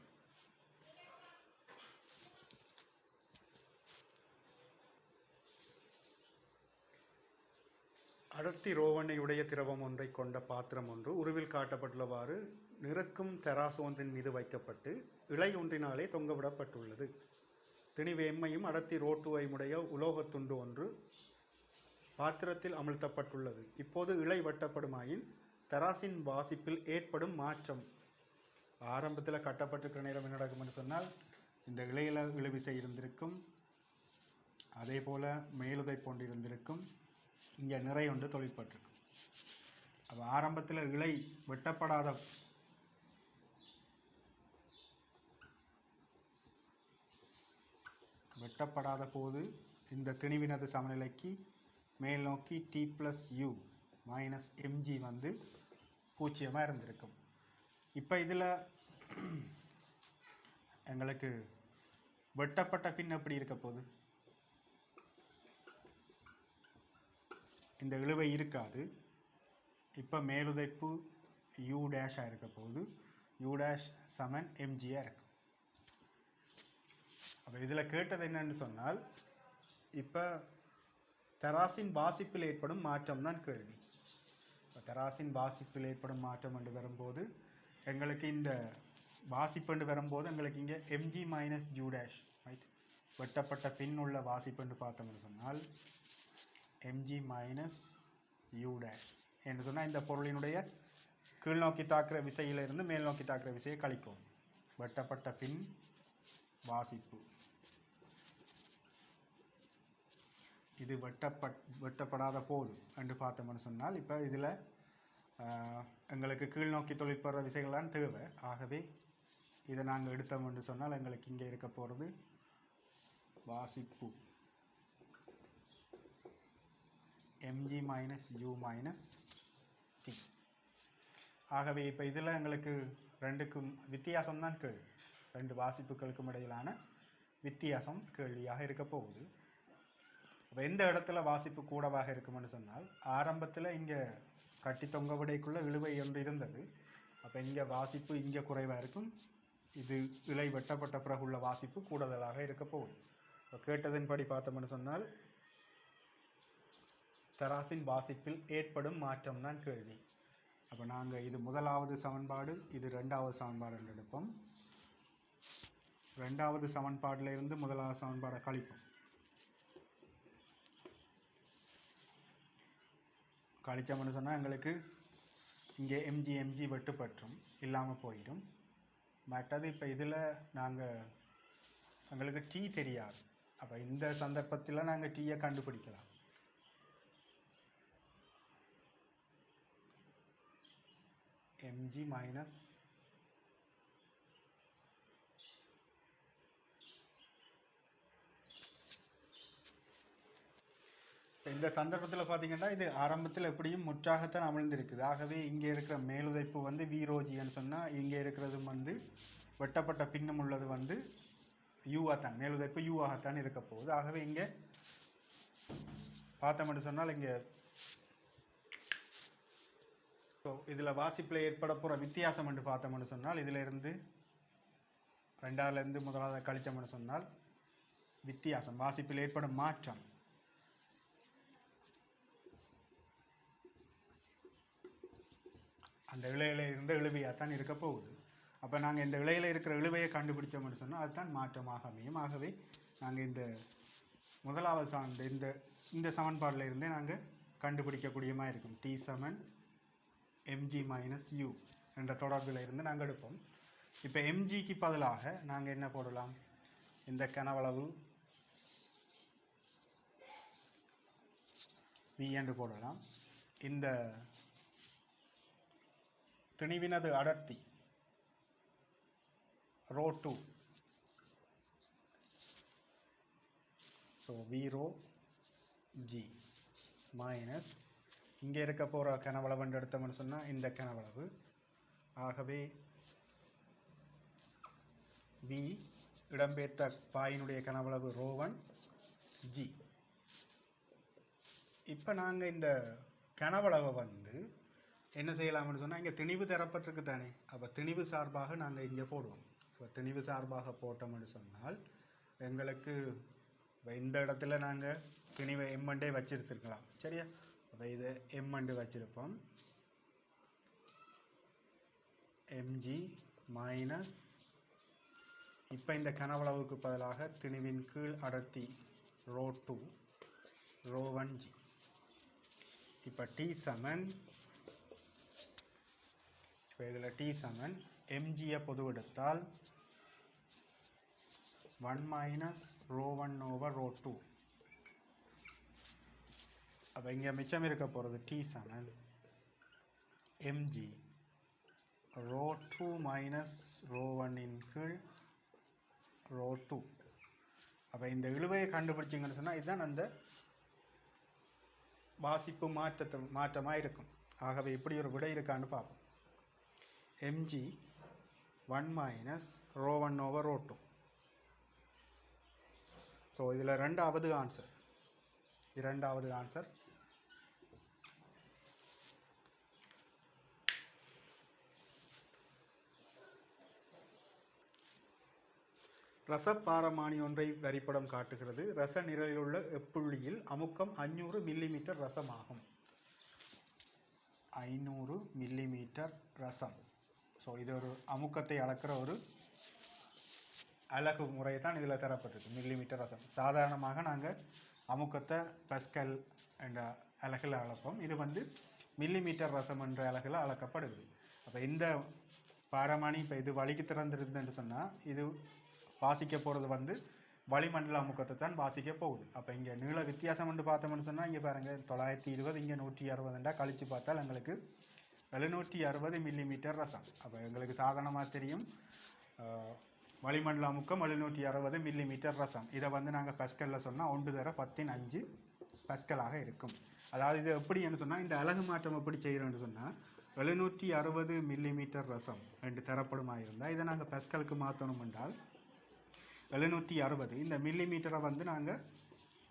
அடர்த்தி ரோவண்ணையுடைய திரவம் ஒன்றை கொண்ட பாத்திரம் ஒன்று உருவில் காட்டப்பட்டுள்ளவாறு நிறக்கும் தராசு ஒன்றின் மீது வைக்கப்பட்டு இழை ஒன்றினாலே தொங்கவிடப்பட்டுள்ளது. திணிவு எம்மையும் அடர்த்தி ரோட்டுவையுடைய உலோகத்துண்டு ஒன்று பாத்திரத்தில் அமிழ்த்தப்பட்டுள்ளது. இப்போது இழை வெட்டப்படுமாயின் தராசின் வாசிப்பில் ஏற்படும் மாற்றம். ஆரம்பத்தில் கட்டப்பட்டிருக்கிற நேரம் என்ன நடக்கும்னு சொன்னால் இந்த இழையில் இழுவிசை இருந்திருக்கும், அதே போல் மேலுதை போன்று இருந்திருக்கும், இங்கே நிறை ஒன்று தொழிற்பட்டிருக்கும். அப்போ ஆரம்பத்தில் இழை வெட்டப்படாத வெட்டப்படாத போது இந்த திணிவினது சமநிலைக்கு மேல் நோக்கி T plus U minus mg வந்து பூஜ்ஜியமாக இருந்திருக்கும். இப்போ இதில் எங்களுக்கு வெட்டப்பட்ட பின் எப்படி இருக்க போகுது? இந்த இழுவை இருக்காது. இப்போ மேலுதைப்பு யூ டேஷாக இருக்க போகுது. யூ டேஷ் சமன் எம்ஜியாக இருக்கும். அப்போ இதில் கேட்டது என்னன்னு சொன்னால், இப்போ தராசின் வாசிப்பில் ஏற்படும் மாற்றம் தான் கேள்வி. இப்போ தராசின் வாசிப்பில் ஏற்படும் மாற்றம் என்று வரும்போது எங்களுக்கு இந்த வாசிப்பெண்டு வரும்போது எங்களுக்கு இங்கே எம்ஜி மைனஸ் ஜூ டேஷ் ரைட், வெட்டப்பட்ட பின் உள்ள வாசிப்பெண்டு பார்த்தோம்னு சொன்னால் எம்ஜி மைனஸ் யூ டேஷ் என்று சொன்னால் இந்த பொருளினுடைய கீழ் நோக்கி தாக்குற விசையிலிருந்து மேல் நோக்கி தாக்குற விசையை கழிக்கும். வெட்டப்பட்ட பின் வாசிப்பு இது வெட்டப்படாத போது என்று பார்த்தோம்னு சொன்னால் இப்போ இதில் எங்களுக்கு கீழ் நோக்கி தொழிற்படுற விசைகள்லாம் தேவை. ஆகவே இதை நாங்கள் எடுத்தோம் என்று சொன்னால் எங்களுக்கு இங்கே இருக்க போகிறது வாசிப்பு mg minus U minus T. ஆகவே இப்போ இதில் எங்களுக்கு ரெண்டுக்கும் வித்தியாசம் தான் கேள்வி. ரெண்டு வாசிப்புகளுக்கும் இடையிலான வித்தியாசம் கேள்வியாக இருக்க போகுது. இப்போ எந்த இடத்துல வாசிப்பு கூடவாக இருக்குமென்னு சொன்னால், ஆரம்பத்தில் இங்கே கட்டி தொங்க விடைக்குள்ள இழுவை ஒன்று இருந்தது. அப்போ இங்கே வாசிப்பு இங்கே குறைவாக இருக்கும். இது இலை வெட்டப்பட்ட பிறகு உள்ள வாசிப்பு கூடுதலாக இருக்க போகுது. இப்போ கேட்டதின்படி பார்த்தோம்னு சொன்னால் தராசின் வாசிப்பில் ஏற்படும் மாற்றம் தான் கேள்வி. அப்போ நாங்கள் இது முதலாவது சமன்பாடு, இது ரெண்டாவது சமன்பாடு என்று எடுப்போம். ரெண்டாவது சமன்பாட்டில் இருந்து முதலாவது சமன்பாடை கழிப்போம். கழிச்சோம்னு சொன்னால் எங்களுக்கு இங்கே எம்ஜி வெட்டுப்பற்றும் இல்லாமல் போயிடும். மற்றது இப்போ இதில் எங்களுக்கு டி தெரியாது. அப்போ இந்த சந்தர்ப்பத்தில் நாங்கள் டீயை கண்டுபிடிக்கலாம். mg மைனஸ் இந்த சந்தர்ப்பத்தில் பார்த்தீங்கன்னா இது ஆரம்பத்தில் எப்படியும் முற்றாகத்தான் அமிழ்ந்திருக்குது. ஆகவே இங்கே இருக்கிற மேலுதைப்பு வந்து வீரோஜின்னு சொன்னால் இங்கே இருக்கிறது வந்து வெட்டப்பட்ட பின்னம் உள்ளது வந்து யூவாகத்தான், மேலுதைப்பு யூவாகத்தான் இருக்க போகுது. ஆகவே இங்கே பார்த்தோம்னு சொன்னால் இங்கே ஸோ இதில் வாசிப்பில் ஏற்பட போகிற வித்தியாசம் என்று பார்த்தோம்னு சொன்னால் இதிலிருந்து ரெண்டாவதுலேருந்து முதலாவது கழிச்சோம்னு சொன்னால் வித்தியாசம் வாசிப்பில் ஏற்படும் மாற்றம் அந்த இழையில் இருந்த இழுவையாகத்தான் இருக்க போகுது. அப்போ நாங்கள் இந்த இழையில் இருக்கிற இழுவையை கண்டுபிடிச்சோம்னு சொன்னால் அதுதான் மாற்றமாக அமையும். ஆகவே நாங்கள் இந்த முதலாவது இந்த சமன்பாடில் இருந்தே நாங்கள் கண்டுபிடிக்கக்கூடியமாக இருக்கும். டி சமன் எம்ஜி மைனஸ் யூ என்ற தொடர்பில் இருந்து நாங்கள் எடுப்போம். இப்போ எம்ஜிக்கு பதிலாக நாங்கள் என்ன போடலாம்? இந்த கனவளவு வி என்று போடலாம். இந்த திணிவினது அடர்த்தி rho 2, so V rho g minus இங்கே இருக்க போகிற கனவளவுன்னு எடுத்தோம்னு சொன்னால் இந்த கனவளவு. ஆகவே வி இடம்பெயர்த்த பாயினுடைய கனவளவு ரோ 1 ஜி. இப்போ நாங்கள் இந்த கனவளவை வந்து என்ன செய்யலாம்னு சொன்னால் இங்கே திணிவு தரப்பட்டிருக்கு தானே, அப்போ திணிவு சார்பாக நாங்கள் இங்கே போடுவோம். இப்போ திணிவு சார்பாக போட்டோம்னு சொன்னால் எங்களுக்கு இந்த இடத்துல நாங்கள் திணிவை எம்மண்டே வச்சிருத்துருக்கலாம். சரியா? அப்போ இதை எம்மண்டு வச்சிருப்போம். எம்ஜி மைனஸ் இப்போ இந்த கனவளவுக்கு பதிலாக திணிவின் கீழ் அடர்த்தி ரோ 2 ரோ 1 ஜி. இப்போ டி சமன் இப்போ இதில் டி சமன் எம்ஜியை பொது எடுத்தால் 1 மைனஸ் ரோ 1 ஓவர் ரோ 2. அப்போ இங்கே மிச்சம் இருக்க போகிறது டி சமன் எம்ஜி ரோ 2 மைனஸ் ரோ 1 இன் கீழ் ரோ 2. அப்போ இந்த இழுவையை கண்டுபிடிச்சிங்கன்னு சொன்னால் இதுதான் அந்த வாசிப்பு மாற்றமாக இருக்கும். ஆகவே இப்படி ஒரு விடை இருக்கான்னு பார்ப்போம். mg 1 minus ρ1/ρ2. ஸோ இதில் ரெண்டாவது ஆன்சர். ரசப்பாரமானி ஒன்றை வரிப்படம் காட்டுகிறது. ரச நிரலிலுள்ள எப்புள்ளியில் அமுக்கம் 500 மில்லிமீட்டர் ரசமாகும். 500 மில்லிமீட்டர் ரசம். ஸோ இது ஒரு அமுக்கத்தை அளக்கிற ஒரு அலகு முறை தான் இதில் தரப்பட்டிருக்கு. மில்லிமீட்டர் ரசம். சாதாரணமாக நாங்கள் அமுக்கத்தை பஸ்கல் என்ற அலகில் அளப்போம். இது வந்து மில்லிமீட்டர் ரசம் என்ற அலகில் அளக்கப்படுது. அப்போ இந்த பாரமானி இப்போ இது வலிக்கு திறந்திருந்துன்னு சொன்னால் இது வாசிக்க போகிறது வந்து வளிமண்டல அமுக்கத்தை தான் வாசிக்க போகுது. அப்போ இங்கே நீள வித்தியாசம் என்று பார்த்தோம்னு சொன்னால் இங்கே பாருங்கள் 920 இங்கே 160 கழித்து பார்த்தால் எங்களுக்கு 760 மில்லிமீட்டர் ரசம். அப்போ எங்களுக்கு சாதாரணமாக தெரியும் வளிமண்டல அமுக்கம் 760 மில்லிமீட்டர் ரசம். இதை வந்து நாங்கள் பஸ்கலில் சொன்னால் 1/10⁵ பஸ்கலாக இருக்கும். அதாவது இது எப்படின்னு சொன்னால் இந்த அலகு மாற்றம் எப்படி செய்கிறோன்னு சொன்னால் 760 மில்லிமீட்டர் ரசம் என்று தரப்படுமாக இருந்தால் இதை நாங்கள் பஸ்கலுக்கு மாற்றணும் என்றால் 760 இந்த மில்லிமீட்டரை வந்து நாங்கள்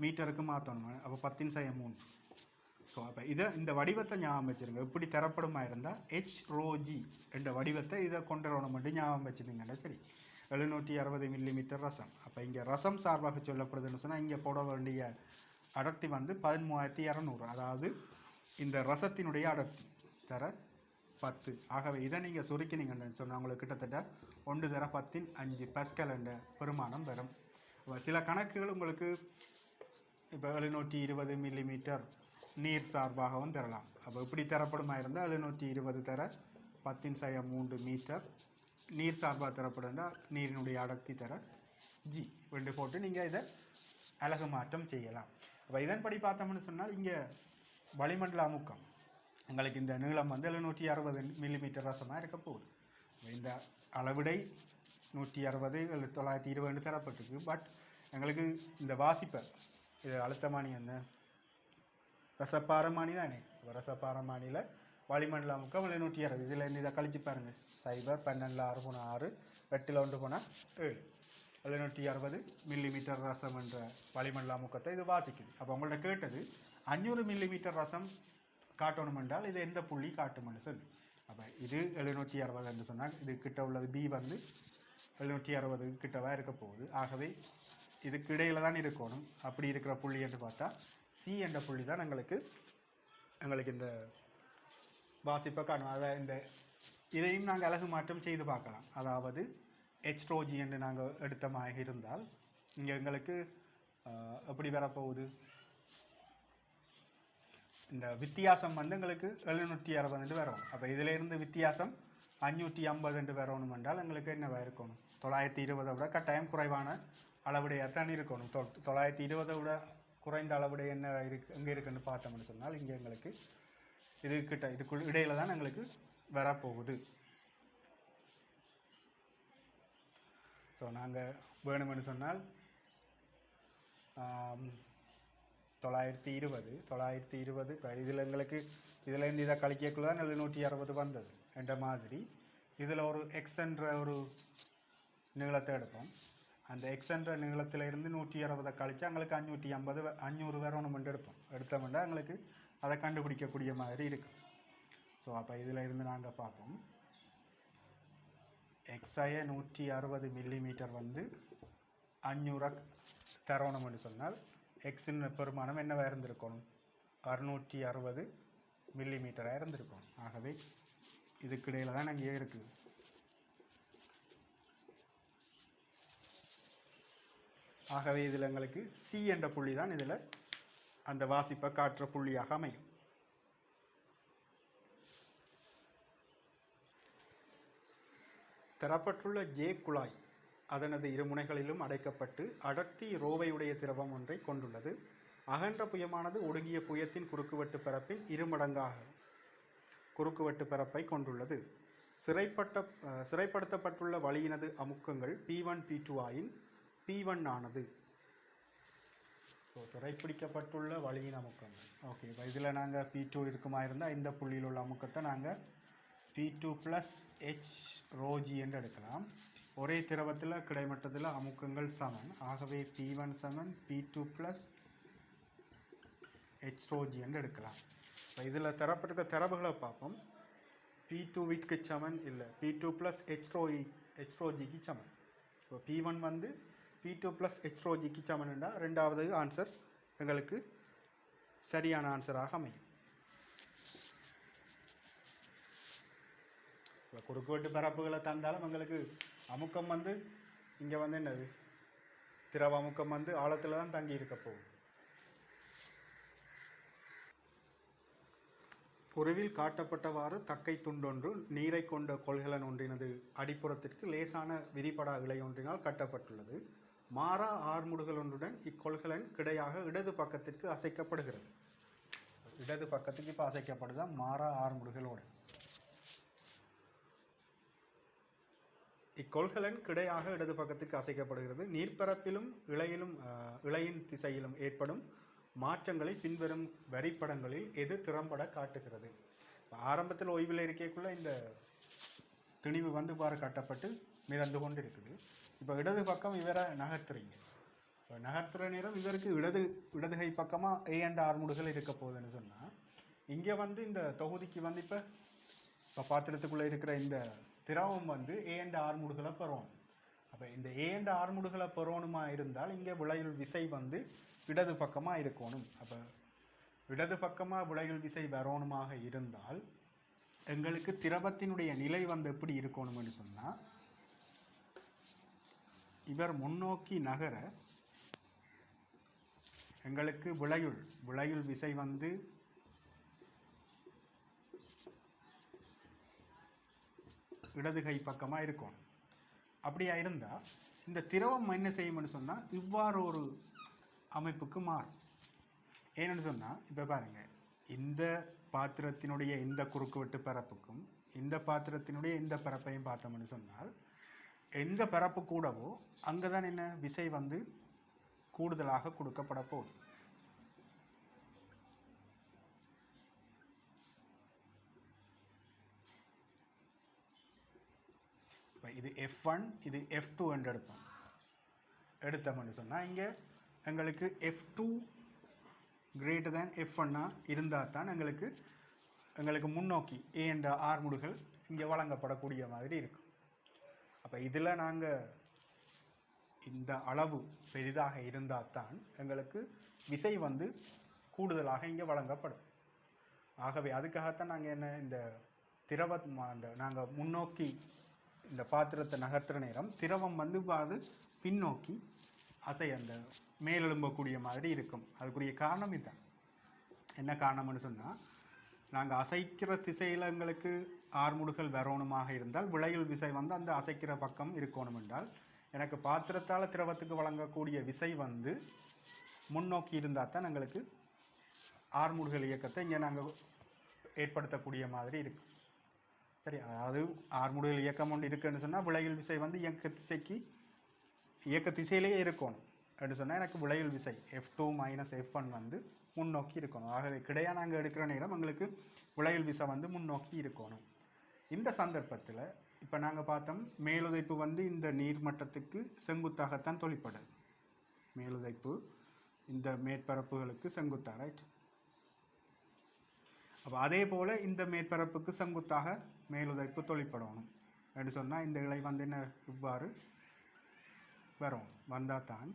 மீட்டருக்கு மாற்றணும். அப்போ 10⁻3. ஸோ அப்போ இந்த வடிவத்தை ஞாபகம் வச்சுருங்க. எப்படி தரப்படுமா இருந்தால் HρG என்ற வடிவத்தை இதை கொண்டு வரணும் மட்டும் ஞாபகம் வச்சுருந்தீங்கன்னா சரி. 760 மில்லிமீட்டர் ரசம். அப்போ இங்கே ரசம் சார்பாக சொல்லப்படுதுன்னு சொன்னால் இங்கே போட வேண்டிய அடர்த்தி வந்து 13,200. அதாவது இந்த ரசத்தினுடைய அடர்த்தி தர 10. ஆகவே இதை நீங்கள் சுருக்கினீங்கன்னு சொன்னால் உங்களுக்கு கிட்டத்தட்ட 1/10⁵ பஸ்கல் என்ற பெருமானம் வரும். சில கணக்குகள் உங்களுக்கு இப்போ 720 மில்லிமீட்டர் நீர் சார்பாகவும் தரலாம். அப்போ இப்படி தரப்படுமா இருந்தால் 720 தர 10⁻3 மீட்டர். நீர் சார்பாக தரப்படுந்தால் நீரினுடைய அடர்த்தி தர G 2 போட்டு நீங்கள் இதை அலகு மாற்றம் செய்யலாம். அப்போ இதன்படி பார்த்தோம்னு சொன்னால் இங்கே வளிமண்டல அமுக்கம் எங்களுக்கு இந்த நீளம் வந்து 760 மில்லிமீட்டர் ரசமாக இருக்க போகுது. இந்த அளவிடை 160 920 தரப்பட்டிருக்கு. பட் எங்களுக்கு இந்த வாசிப்பை இது அழுத்தமானி என்ன ரசப்பாரமானி தானே. ரசப்பாரமானியில் வளிமண்டல அமுக்கம் 760. இதில் இதை கழிச்சு பாருங்கள். 0 12 6 போனால் 6 8 1 போனால் 7. 760 மில்லிமீட்டர் ரசம் என்ற வளிமண்டல அமுக்கத்தை இது வாசிக்குது. அப்போ உங்கள்ட்ட கேட்டது 500 மில்லிமீட்டர் ரசம் காட்டணும் என்றால் இது எந்த புள்ளி காட்டும்னு சொல்லி. அப்போ இது 760 என்று சொன்னால் இது கிட்ட உள்ளது B வந்து 760 கிட்டவா இருக்க போகுது. ஆகவே இதுக்கு இடையில தான் இருக்கணும். அப்படி இருக்கிற புள்ளி என்று பார்த்தா C என்ற புள்ளி தான் எங்களுக்கு இந்த வாசிப்பை காணும். அதை இதையும் நாங்கள் அலகு மாற்றம் செய்து பார்க்கலாம். அதாவது HρG என்று நாங்கள் எடுத்தமாக இருந்தால் இங்கே எங்களுக்கு எப்படி வரப்போகுது, இந்த வித்தியாசம் வந்து எங்களுக்கு 760 என்று வரணும். அப்போ இதிலிருந்து வித்தியாசம் 550 என்று வரணும் என்றால் எங்களுக்கு என்னவா இருக்கணும், 920 விட கட்டாயம் குறைவான அளவுடையத்தான் இருக்கணும். 920 விட குறைந்த அளவுடைய என்ன எங்கே இருக்குன்னு பார்த்தோம்னு சொன்னால் இங்கே எங்களுக்கு இதுக்குள் இடையில தான் எங்களுக்கு வரப்போகுது. ஸோ நாங்கள் வேணுமென்னு சொன்னால் 920 இப்போ இதில் எங்களுக்கு இதிலேருந்து இதை கழிக்கக்குள்ள தான் 760 வந்தது என்ற மாதிரி இதில் ஒரு எக்ஸ் என்ற ஒரு நீளத்தை எடுப்போம். அந்த எக்ஸ் என்ற நீளத்திலிருந்து 160 கழித்து எங்களுக்கு 500 வரணுமென்று எடுத்தோம்னா எங்களுக்கு அதை கண்டுபிடிக்கக்கூடிய மாதிரி இருக்கும். ஸோ அப்போ இதில் இருந்து நாங்கள் பார்ப்போம். எக்ஸாய 160 மில்லிமீட்டர் வந்து 500 தரணும் என்று சொன்னால் எக்ஸின் பெருமானம் என்னவாக இருந்திருக்கணும், 660 மில்லிமீட்டராக இருந்திருக்கணும். ஆகவே இதுக்கு இடையில தான் அங்கே இருக்குது. ஆகவே இதில் எங்களுக்கு சி என்ற புள்ளி தான் இதில் அந்த வாசிப்பை காட்டுற புள்ளியாக அமையும். தரப்பட்டுள்ள ஜே குழாய் அதனது இரு முனைகளிலும் அடைக்கப்பட்டு அடர்த்தி ரோவையுடைய திரவம் ஒன்றை கொண்டுள்ளது. அகன்ற புயமானது ஒடுங்கிய புயத்தின் குறுக்குவெட்டு பரப்பின் இருமடங்காக குறுக்குவெட்டு பரப்பை கொண்டுள்ளது. சிறைப்படுத்தப்பட்டுள்ள வளியினது அமுக்கங்கள் P1 P2 ஆயின் P1 ஆனது ஸோ சிறைப்பிடிக்கப்பட்டுள்ள வழியின் அமுக்கங்கள். ஓகே, இப்போ இதில் நாங்கள் P2 இருக்குமா இருந்தால் இந்த புள்ளியில் உள்ள அமுக்கத்தை நாங்கள் P2 + H ρg என்று எடுக்கலாம். ஒரே திரவத்தில் கிடைமட்டத்தில் அமுக்கங்கள் சமன். ஆகவே P1 = P2 + H ρg என்று எடுக்கலாம். இப்போ இதில் தரப்பட்டிருக்க தரவுகளை பார்ப்போம். P2 சமன் இல்லை, P2 + H ρgக்கு சமன். இப்போ P1 வந்து P2 + H ρgக்கு சமன் என்றால் ரெண்டாவது ஆன்சர் எங்களுக்கு சரியான ஆன்சராக அமையும். இப்போ குறுக்குவெட்டு பரப்புகளை தந்தாலும் எங்களுக்கு அமுக்கம் வந்து இங்கே வந்து என்னது, திரவ அமுக்கம் வந்து ஆழத்தில் தான் தங்கி இருக்க போகுது. பொருவில் காட்டப்பட்டவாறு தக்கை துண்டொன்று நீரை கொண்ட கொள்கலன் ஒன்றினது அடிப்புறத்திற்கு லேசான விரிபடா இழை ஒன்றினால் கட்டப்பட்டுள்ளது. மாறா ஆர்முடுகள் ஒன்றுடன் இக்கொள்கலன் கிடையாக இடது பக்கத்திற்கு அசைக்கப்படுகிறது. இடது பக்கத்துக்கு இப்போ அசைக்கப்படுதான் மாறா ஆர்முடுகளோடு. இக்கொள்கலன் கிடையாக இடது பக்கத்துக்கு அசைக்கப்படுகிறது. நீர்ப்பரப்பிலும் இழையின் திசையிலும் ஏற்படும் மாற்றங்களை பின்வரும் வரிப்படங்களில் எது திறம்பட காட்டுகிறது? ஆரம்பத்தில் ஓய்வில் இருக்கக்குள்ள இந்த திணிவு வந்து பாரு காட்டப்பட்டு மிதந்து கொண்டு இருக்குது. இப்போ இடது பக்கம் இவரை நகர்த்துறீங்க. இப்போ நகர்த்துற நேரம் இவருக்கு இடதுகை பக்கமாக A and R முடுகள் இருக்க போகுதுன்னு சொன்னால், இங்கே வந்து இந்த தொகுதிக்கு வந்து இப்போ பாத்திரத்துக்குள்ளே இருக்கிற இந்த திரவம் வந்து A and R முடுகளை பெறணும். அப்போ இந்த A and R முடுகளை பெறணுமா இருந்தால் இங்கே விளையுள் விசை வந்து இடது பக்கமாக இருக்கணும். அப்போ இடது பக்கமாக விளையுள் விசை வரணுமாக இருந்தால் எங்களுக்கு திரவத்தினுடைய நிலை வந்து எப்படி இருக்கணும்னு சொன்னால், இவர் முன்னோக்கி நகர எங்களுக்கு விளையுள் விசை வந்து இடதுகை பக்கமாக இருக்கணும். அப்படியா இருந்தால் இந்த திரவம் என்ன செய்யும்னு சொன்னால் இவ்வாறு ஒரு அமைப்புக்கு மாறும். ஏன்னு சொன்னால் இப்போ பாருங்கள், இந்த பாத்திரத்தினுடைய இந்த குறுக்குவெட்டு பரப்புக்கும் இந்த பாத்திரத்தினுடைய இந்த பரப்பையும் பார்த்தோம்னு சொன்னால் எந்த பரப்பு கூடவோ அங்கே தான் என்ன விசை வந்து கூடுதலாக கொடுக்கப்பட போகுது. இப்போ இது F1 இது F2 என்று எடுத்தோம்னு சொன்னால் இங்கே எங்களுக்கு F2 > F1 இருந்தால் தான் எங்களுக்கு முன்னோக்கி A and R முடுகள் இங்கே வழங்கப்படக்கூடிய மாதிரி இருக்கும். அப்போ இதில் நாங்கள் இந்த அளவு பெரிதாக இருந்தால் தான் எங்களுக்கு விசை வந்து கூடுதலாக இங்கே வழங்கப்படும். ஆகவே அதுக்காகத்தான் நாங்கள் என்ன இந்த நாங்கள் முன்னோக்கி இந்த பாத்திரத்தை நகர்த்துற நேரம் திரவம் வந்து அது பின்னோக்கி அந்த மேலெழும்பக்கூடிய மாதிரி இருக்கும். அதுக்குரிய காரணம் இதுதான். என்ன காரணம்னு சொன்னால், நாங்கள் அசைக்கிற திசையில் எங்களுக்கு ஆர்முடுகள் வரணுமாக இருந்தால் விளையுள் விசை வந்து அந்த அசைக்கிற பக்கம் இருக்கணும் என்றால் எனக்கு பாத்திரத்தால் திரவத்துக்கு வழங்கக்கூடிய விசை வந்து முன்னோக்கி இருந்தால் தான் எங்களுக்கு ஆர்முடுகள் இயக்கத்தை இங்கே நாங்கள் ஏற்படுத்தக்கூடிய மாதிரி இருக்கும். சரி, அதாவது ஆர்முடுகள் இயக்கம் ஒன்று இருக்குன்னு சொன்னால் விளையுள் விசை வந்து இயக்க திசையிலேயே இருக்கணும் அப்படின்னு சொன்னால் எனக்கு விளையுள் விசை F2 - F1 வந்து முன்னோக்கி இருக்கணும். ஆகவே கிடையா நாங்கள் எடுக்கிற நேரம் எங்களுக்கு விளையுள் விசை வந்து முன்னோக்கி இருக்கணும். இந்த சந்தர்ப்பத்தில் இப்போ நாங்கள் பார்த்தோம், மேலுதைப்பு வந்து இந்த நீர்மட்டத்துக்கு செங்குத்தாகத்தான் தொழிற்படுது. மேலுதைப்பு இந்த மேற்பரப்புகளுக்கு செங்குத்தாக, ரைட்? அப்போ அதே போல் இந்த மேற்பரப்புக்கு செங்குத்தாக மேலுதைப்பு தொழிற்படணும் அப்படின்னு சொன்னால் இந்த இலை வந்து என்ன இவ்வாறு வரும். வந்தால் தான்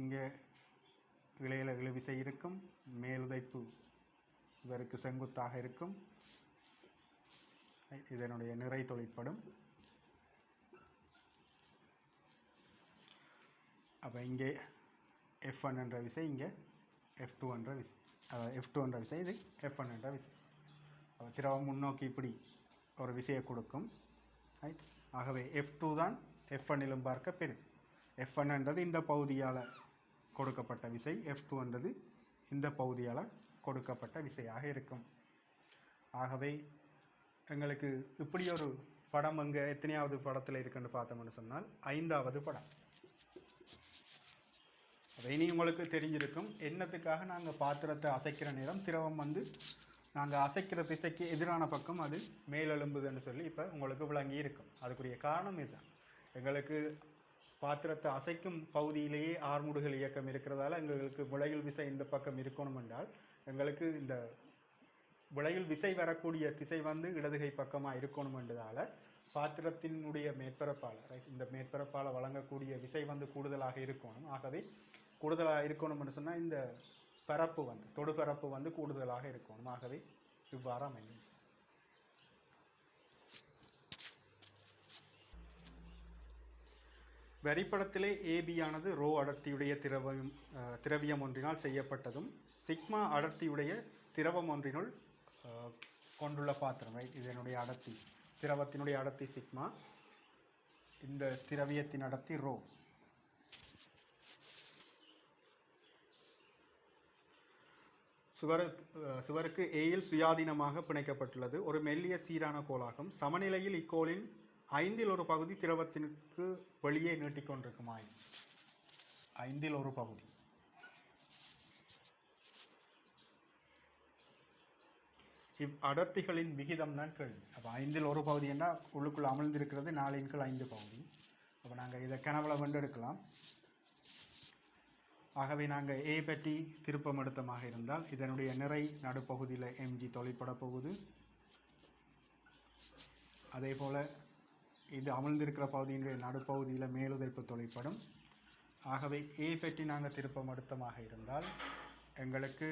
இங்கே இலையில் இழுவிசை இருக்கும், மேலுதைப்பு இவருக்கு செங்குத்தாக இருக்கும், இதனுடைய நிறை தொழிற்படும். அப்போ இங்கே F1 என்ற விசை, இங்கே F2 என்ற விசை, F2 என்ற விசை, இது F1 என்ற விசை. அப்போ திரவம் முன்னோக்கி இப்படி ஒரு விசையை கொடுக்கும், ரைட்? ஆகவே F2 தான் F1லும் பார்க்க பெருது. F1 என்றது இந்த பகுதியால் கொடுக்கப்பட்ட விசை, F2 என்றது இந்த பகுதியால் கொடுக்கப்பட்ட விசையாக இருக்கும். ஆகவே எங்களுக்கு இப்படி ஒரு படம் அங்கே எத்தனையாவது படத்தில் இருக்குன்னு பார்த்தோம்னு சொன்னால் 5வது படம். அப்போ இனி உங்களுக்கு தெரிஞ்சிருக்கும் என்னத்துக்காக நாங்கள் பாத்திரத்தை அசைக்கிற நேரம் திரவம் வந்து நாங்கள் அசைக்கிற திசைக்கு எதிரான பக்கம் அது மேலெழும்புதுன்னு சொல்லி இப்போ உங்களுக்கு விளங்கி இருக்கும். அதுக்குரிய காரணம் இதுதான். எங்களுக்கு பாத்திரத்தை அசைக்கும் பகுதியிலேயே ஆர்முடுகள் இயக்கம் இருக்கிறதால எங்களுக்கு விளையில் விசை இந்த பக்கம் இருக்கணும் என்றால் எங்களுக்கு இந்த விளையில் விசை வரக்கூடிய திசை வந்து இடதுகை பக்கமாக இருக்கணும் என்றதால் பாத்திரத்தினுடைய மேற்பரப்பால் இந்த மேற்பரப்பால் வழங்கக்கூடிய விசை வந்து கூடுதலாக இருக்கணும். ஆகவே கூடுதலாக இருக்கணும்னு சொன்னால் இந்த பரப்பு வந்து தொடுபரப்பு வந்து கூடுதலாக இருக்கணும். ஆகவே இவ்வாறு அமையும். வரிப்படத்திலே ஏபியானது ரோ அடர்த்தியுடைய திரவியம் ஒன்றினால் செய்யப்பட்டதும் சிக்மா அடர்த்தியுடைய திரவம் ஒன்றினுள் கொண்டுள்ள பாத்திரம். இதனுடைய அடர்த்தி திரவத்தினுடைய அடர்த்தி சிக்மா, இந்த திரவியத்தின் அடர்த்தி ரோ. சுவருக்கு ஏயில் சுயாதீனமாக பிணைக்கப்பட்டுள்ளது. ஒரு மெல்லிய சீரான கோளாகும். சமநிலையில் இக்கோளின் 1/5 பகுதி திரவத்திற்கு வெளியே நீட்டிக்கொண்டிருக்குமாய். 1/5 பகுதி. இவ் அடர்த்திகளின் விகிதம் தான் கேள்வி. அப்போ 1/5 பகுதி என்றால் உள்ளுக்குள்ள அமிழ்ந்திருக்கிறது 4/5 பகுதி. அப்போ நாங்கள் இதை கனவுல வந்து எடுக்கலாம். ஆகவே நாங்கள் ஏ பற்றி திருப்பம் எடுத்தமாக இருந்தால் இதனுடைய நிறை நடுப்பகுதியில் mg தொலைப்பட போகுது. அதே போல் இது அமிழ்ந்திருக்கிற பகுதியினுடைய நடுப்பகுதியில் மேலுதைப்பு தொலைப்படும். ஆகவே ஏ பற்றி நாங்கள் திருப்பம் எடுத்தமாக இருந்தால் எங்களுக்கு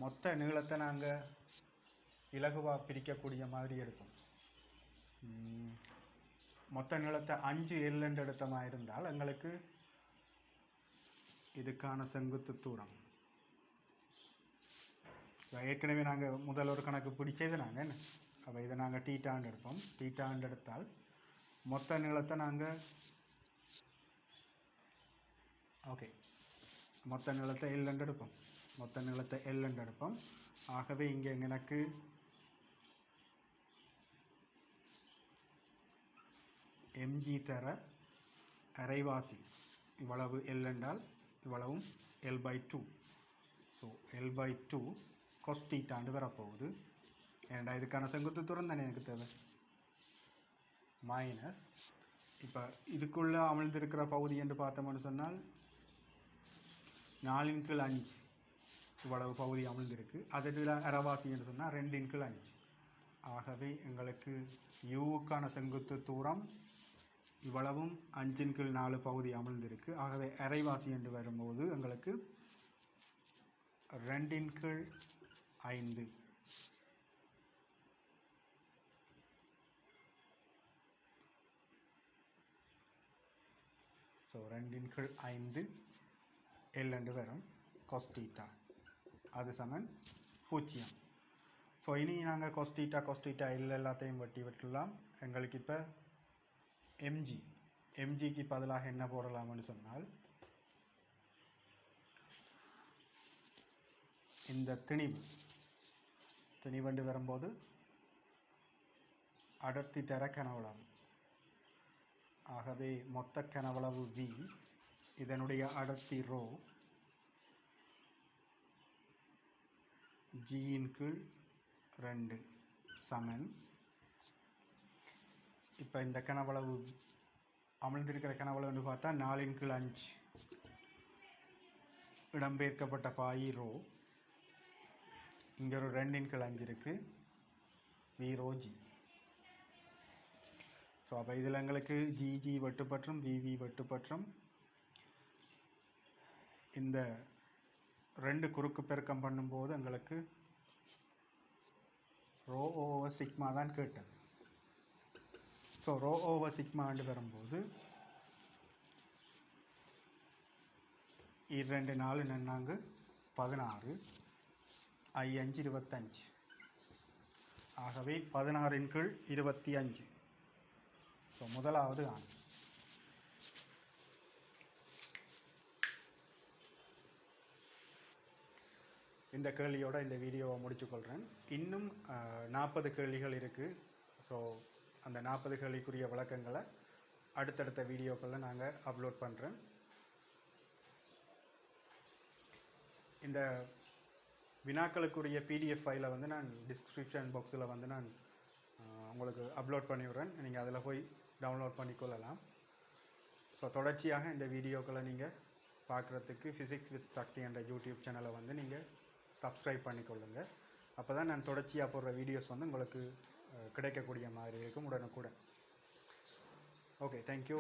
மொத்த நீளத்தை நாங்கள் இலகுவாக பிரிக்கக்கூடிய மாதிரி இருக்கும். மொத்த நீளத்தை 5L என்று எடுத்தமாக இருந்தால் எங்களுக்கு இதுக்கான செங்குத்து தூரம் ஏற்கனவே நாங்கள் முதல் ஒரு கணக்கு பிடிச்சது நாங்கள் என்ன. அப்போ இதை நாங்கள் டீட்டாண்டு எடுப்போம். டீட்டாண்டு எடுத்தால் மொத்த நீளத்தை நாங்கள் மொத்த நீளத்தை L என்று எடுப்போம். மொத்த நீளத்தை L என்று எடுப்போம். ஆகவே இங்கே எனக்கு mg தர அரைவாசி இவ்வளவு L என்றால் இவ்வளவும் L/2. ஸோ L/2 cos θ வரப்போகுது. ஏன்டா இதுக்கான செங்குத்து தூரம் தானே எனக்கு தேவை. மைனஸ் இப்போ இதுக்குள்ளே அமிழ்ந்திருக்கிற பகுதி என்று பார்த்தோம்னு சொன்னால் 4/5 இவ்வளவு பகுதி அமிழ்ந்திருக்கு. அதில் அரைவாசி என்று சொன்னால் 2/5. ஆகவே எங்களுக்கு யூவுக்கான செங்குத்து தூரம் இவ்வளவும் 5/4 பகுதி அமிழ்ந்திருக்கு. ஆகவே அரைவாசி என்று வரும்போது எங்களுக்கு 2/5. ஸோ 2/5 L என்று வரும் cos θ. அது சமன் 0. ஸோ இனி நாங்கள் cos θ L எல்லாத்தையும் வெட்டி விட்டுலாம். எங்களுக்கு இப்போ mgக்கு பதிலாக என்ன போடலாம்னு சொன்னால் இந்த திணிவண்டு வரும்போது அடர்த்தி தர கனவளவு. ஆகவே மொத்த கனவளவு v, இதனுடைய அடர்த்தி ரோ, g/2 சமன். இப்போ இந்த கனவளவு அமிழ்ந்திருக்கிற கனவளவுன்னு பார்த்தா 4/5 இடம்பெயர்க்கப்பட்ட பாயி ரோ. இங்கே ஒரு 2/5 இருக்குது v ரோ g. ஸோ அப்போ இதில் எங்களுக்கு gg வெட்டுப்பற்றும் vv வெட்டுப்பற்றும். இந்த 2 குறுக்கு பெருக்கம் பண்ணும்போது எங்களுக்கு ரோ ஓவர் சிக்மா தான் கேட்டது. ஸோ ரோ ஓவர் சிக்மாண்டு வரும்போது 2 4 நன்னாங்க 16 I5 25. ஆகவே 16/25. ஸோ முதலாவது ஆன்சர். இந்த கேள்வியோட இந்த வீடியோவை முடிச்சுக்கொள்கிறேன். இன்னும் 40 கேள்விகள் இருக்குது. ஸோ அந்த 40 கேள்விக்குரிய விளக்கங்களை அடுத்தடுத்த வீடியோக்களில் நாங்கள் அப்லோட் பண்ணுறேன். இந்த வினாக்களுக்குரிய பிடிஎஃப் ஃபைலை வந்து நான் டிஸ்கிரிப்ஷன் பாக்ஸில் வந்து நான் உங்களுக்கு அப்லோட் பண்ணிவிடுறேன். நீங்கள் அதில் போய் டவுன்லோட் பண்ணிக்கொள்ளலாம். ஸோ தொடர்ச்சியாக இந்த வீடியோக்களை நீங்கள் பார்க்குறதுக்கு ஃபிசிக்ஸ் வித் சக்தி என்ற யூடியூப் சேனலை வந்து நீங்கள் சப்ஸ்கிரைப் பண்ணிக்கொள்ளுங்கள். அப்போ தான் நான் தொடர்ச்சியாக போடுற வீடியோஸ் வந்து உங்களுக்கு கிடைக்கக்கூடிய மாதிரி இருக்கும் உடனுக்குடன். Okay, thank you.